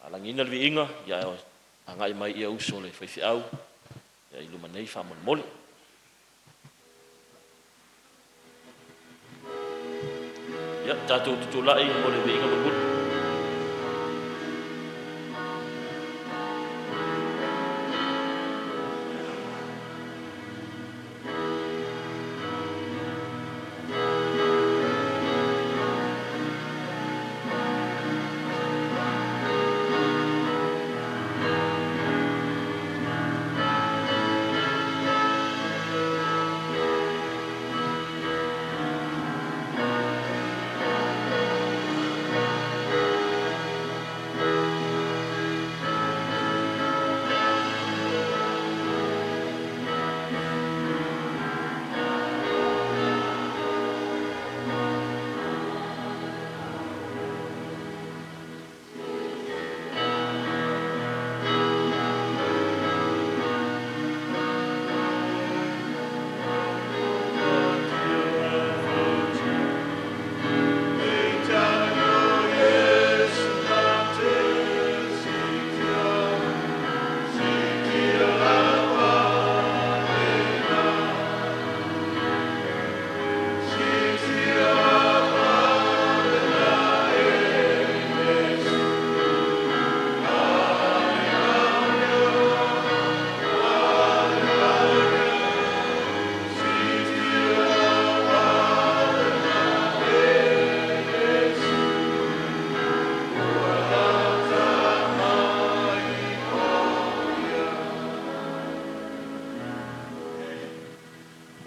S8: alangina le inga ya angai mai ia uso le fai au ya iluma nei fa mole ya tatu tutulai mo le inga mole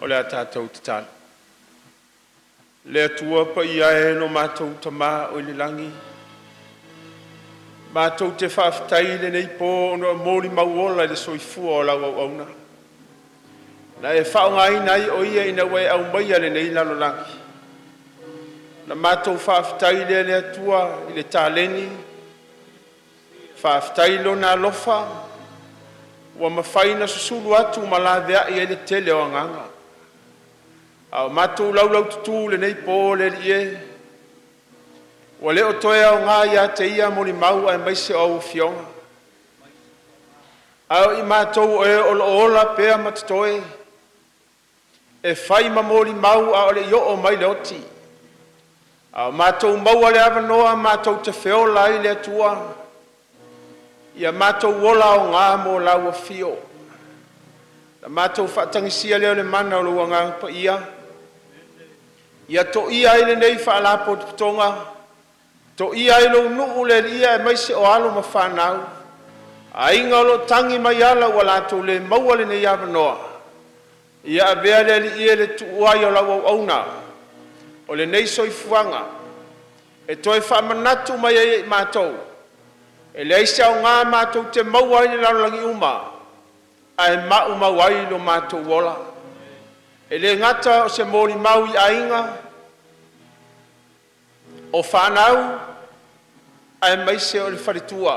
S12: o le tātou te tāna. Le atua pa ia e no mātou tamā o le langi. Mātou te whaafitai le nei pō no mōri mauola le soifua o lau au auna. Na e whaonga inai o ia ina wai au maia le nei lalo langi. Na mātou whaafitai le atua i le tāleni. Whaafitai lo nā lofa. Wa mawhaina susulu atu malavea i ele tele o anganga. Au mātou lau tutu le nei pō le rie. Wa leo toea o ngā ia te ia moni mau ai maise o fionga. Au I mātou e ola pēa matatoe. E whai mamori mau a ole io o mai le oti. Au mātou mau ale avanoa mātou te whiola I le atua. ia mātou wola o ngā mō lau fio. Na mātou whaatangisia leo le mana o lua ngā pa ia. Ia to ia ele nei whaalapo tutonga. To ia ilo nuu le ia e maise o alo ma whanau. A inga lo tangi mai ala wala to le maua le nei awanoa. Ia a bea le li ia le tuuai o lau au auna. O le nei soifuanga. E toi whamanatu mai e mātou. E le aise au ngā mātou te maua i le laulangi uma. A e mau mawai lo mātou wola. E le ngata o se mōri mau i ainga. O whanau. A e maise o le wharitua.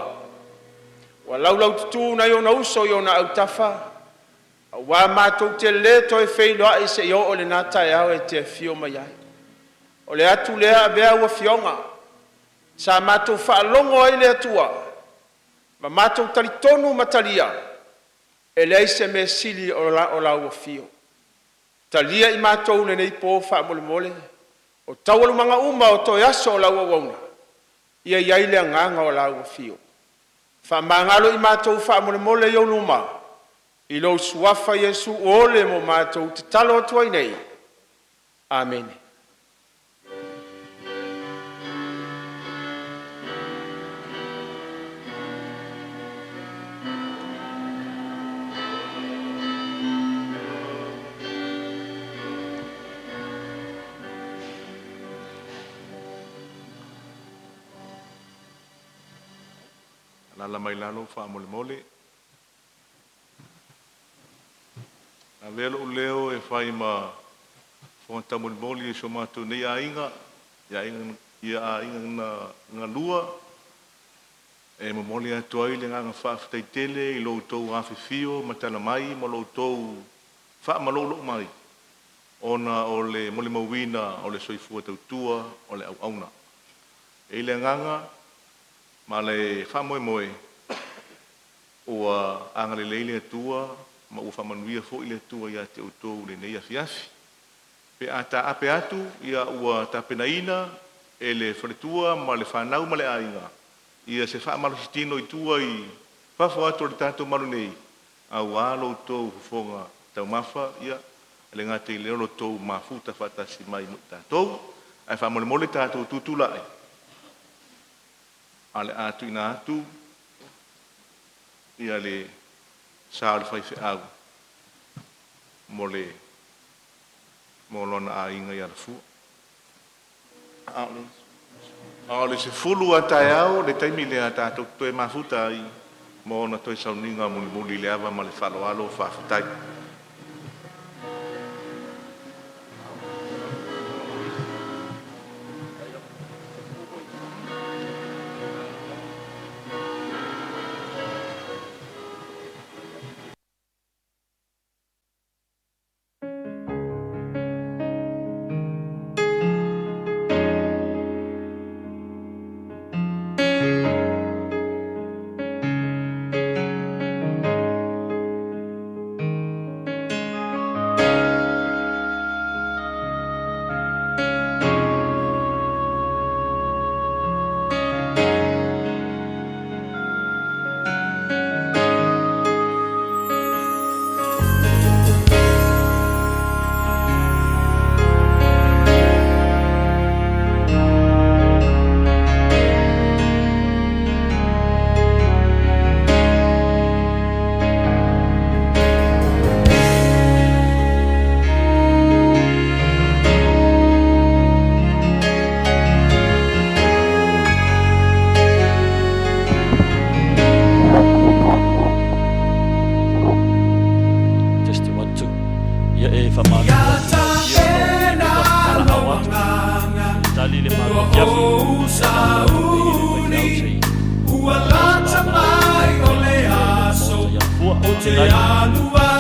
S12: Wa laulau tutu na yo na uso yo na autafa. Wa mātou te le toi whailoa i se yo o le nata e au e te fio mai ai. O le atu lea a bea ua fionga. Sa mātou whaalongo ai le atua. Ma mātou taritonu matalia. E le aise me sili o la ua fio. Talia i mātou le nei pō wha mole mole. O tawalu manga uma o toi aso o la ua wauna. Ia iai le nganga o la ua fio. Wha mangalo i mātou wha mole mole i onuma. I lo suafa Yesu ole mo mātou te talo tuai nei. Amen.
S13: Lala mai lalo wha mole mole. Na lelo leo e whai ma whangata mole mole e so mātou nei a inga. Ia inga ngā lua. E mo mole atu ai le nganga whaafitai tele i lo tau awhiwhio matala mai ma lo tau wha malolo mai. Ona o le mole mawina o le soifua tautua o le au auna. E le nganga ma le whamoe moe o angale leile atua ma ua whamanuia fo i le atua ia te autou le nei afiafi. Pe a ta ape atu ia ua tapenaina e le wharetua ma le whanau ma le ainga. Ia se whaamalo sitino i tua i whafo atu le tātou maru nei. A walo tau hufonga tau mawha ia le ngate i leo tau mafuta whatasi mai mo tātou. Ai whamole mole tātou tutulai. Ale atu ina atu ia le sa le fai au mole molona a inga ia fu ale se fulu atai au le taimi le ata to e mafuta ai mo na to sauninga muli le ava ma le falo alo fa fatai
S14: Te alua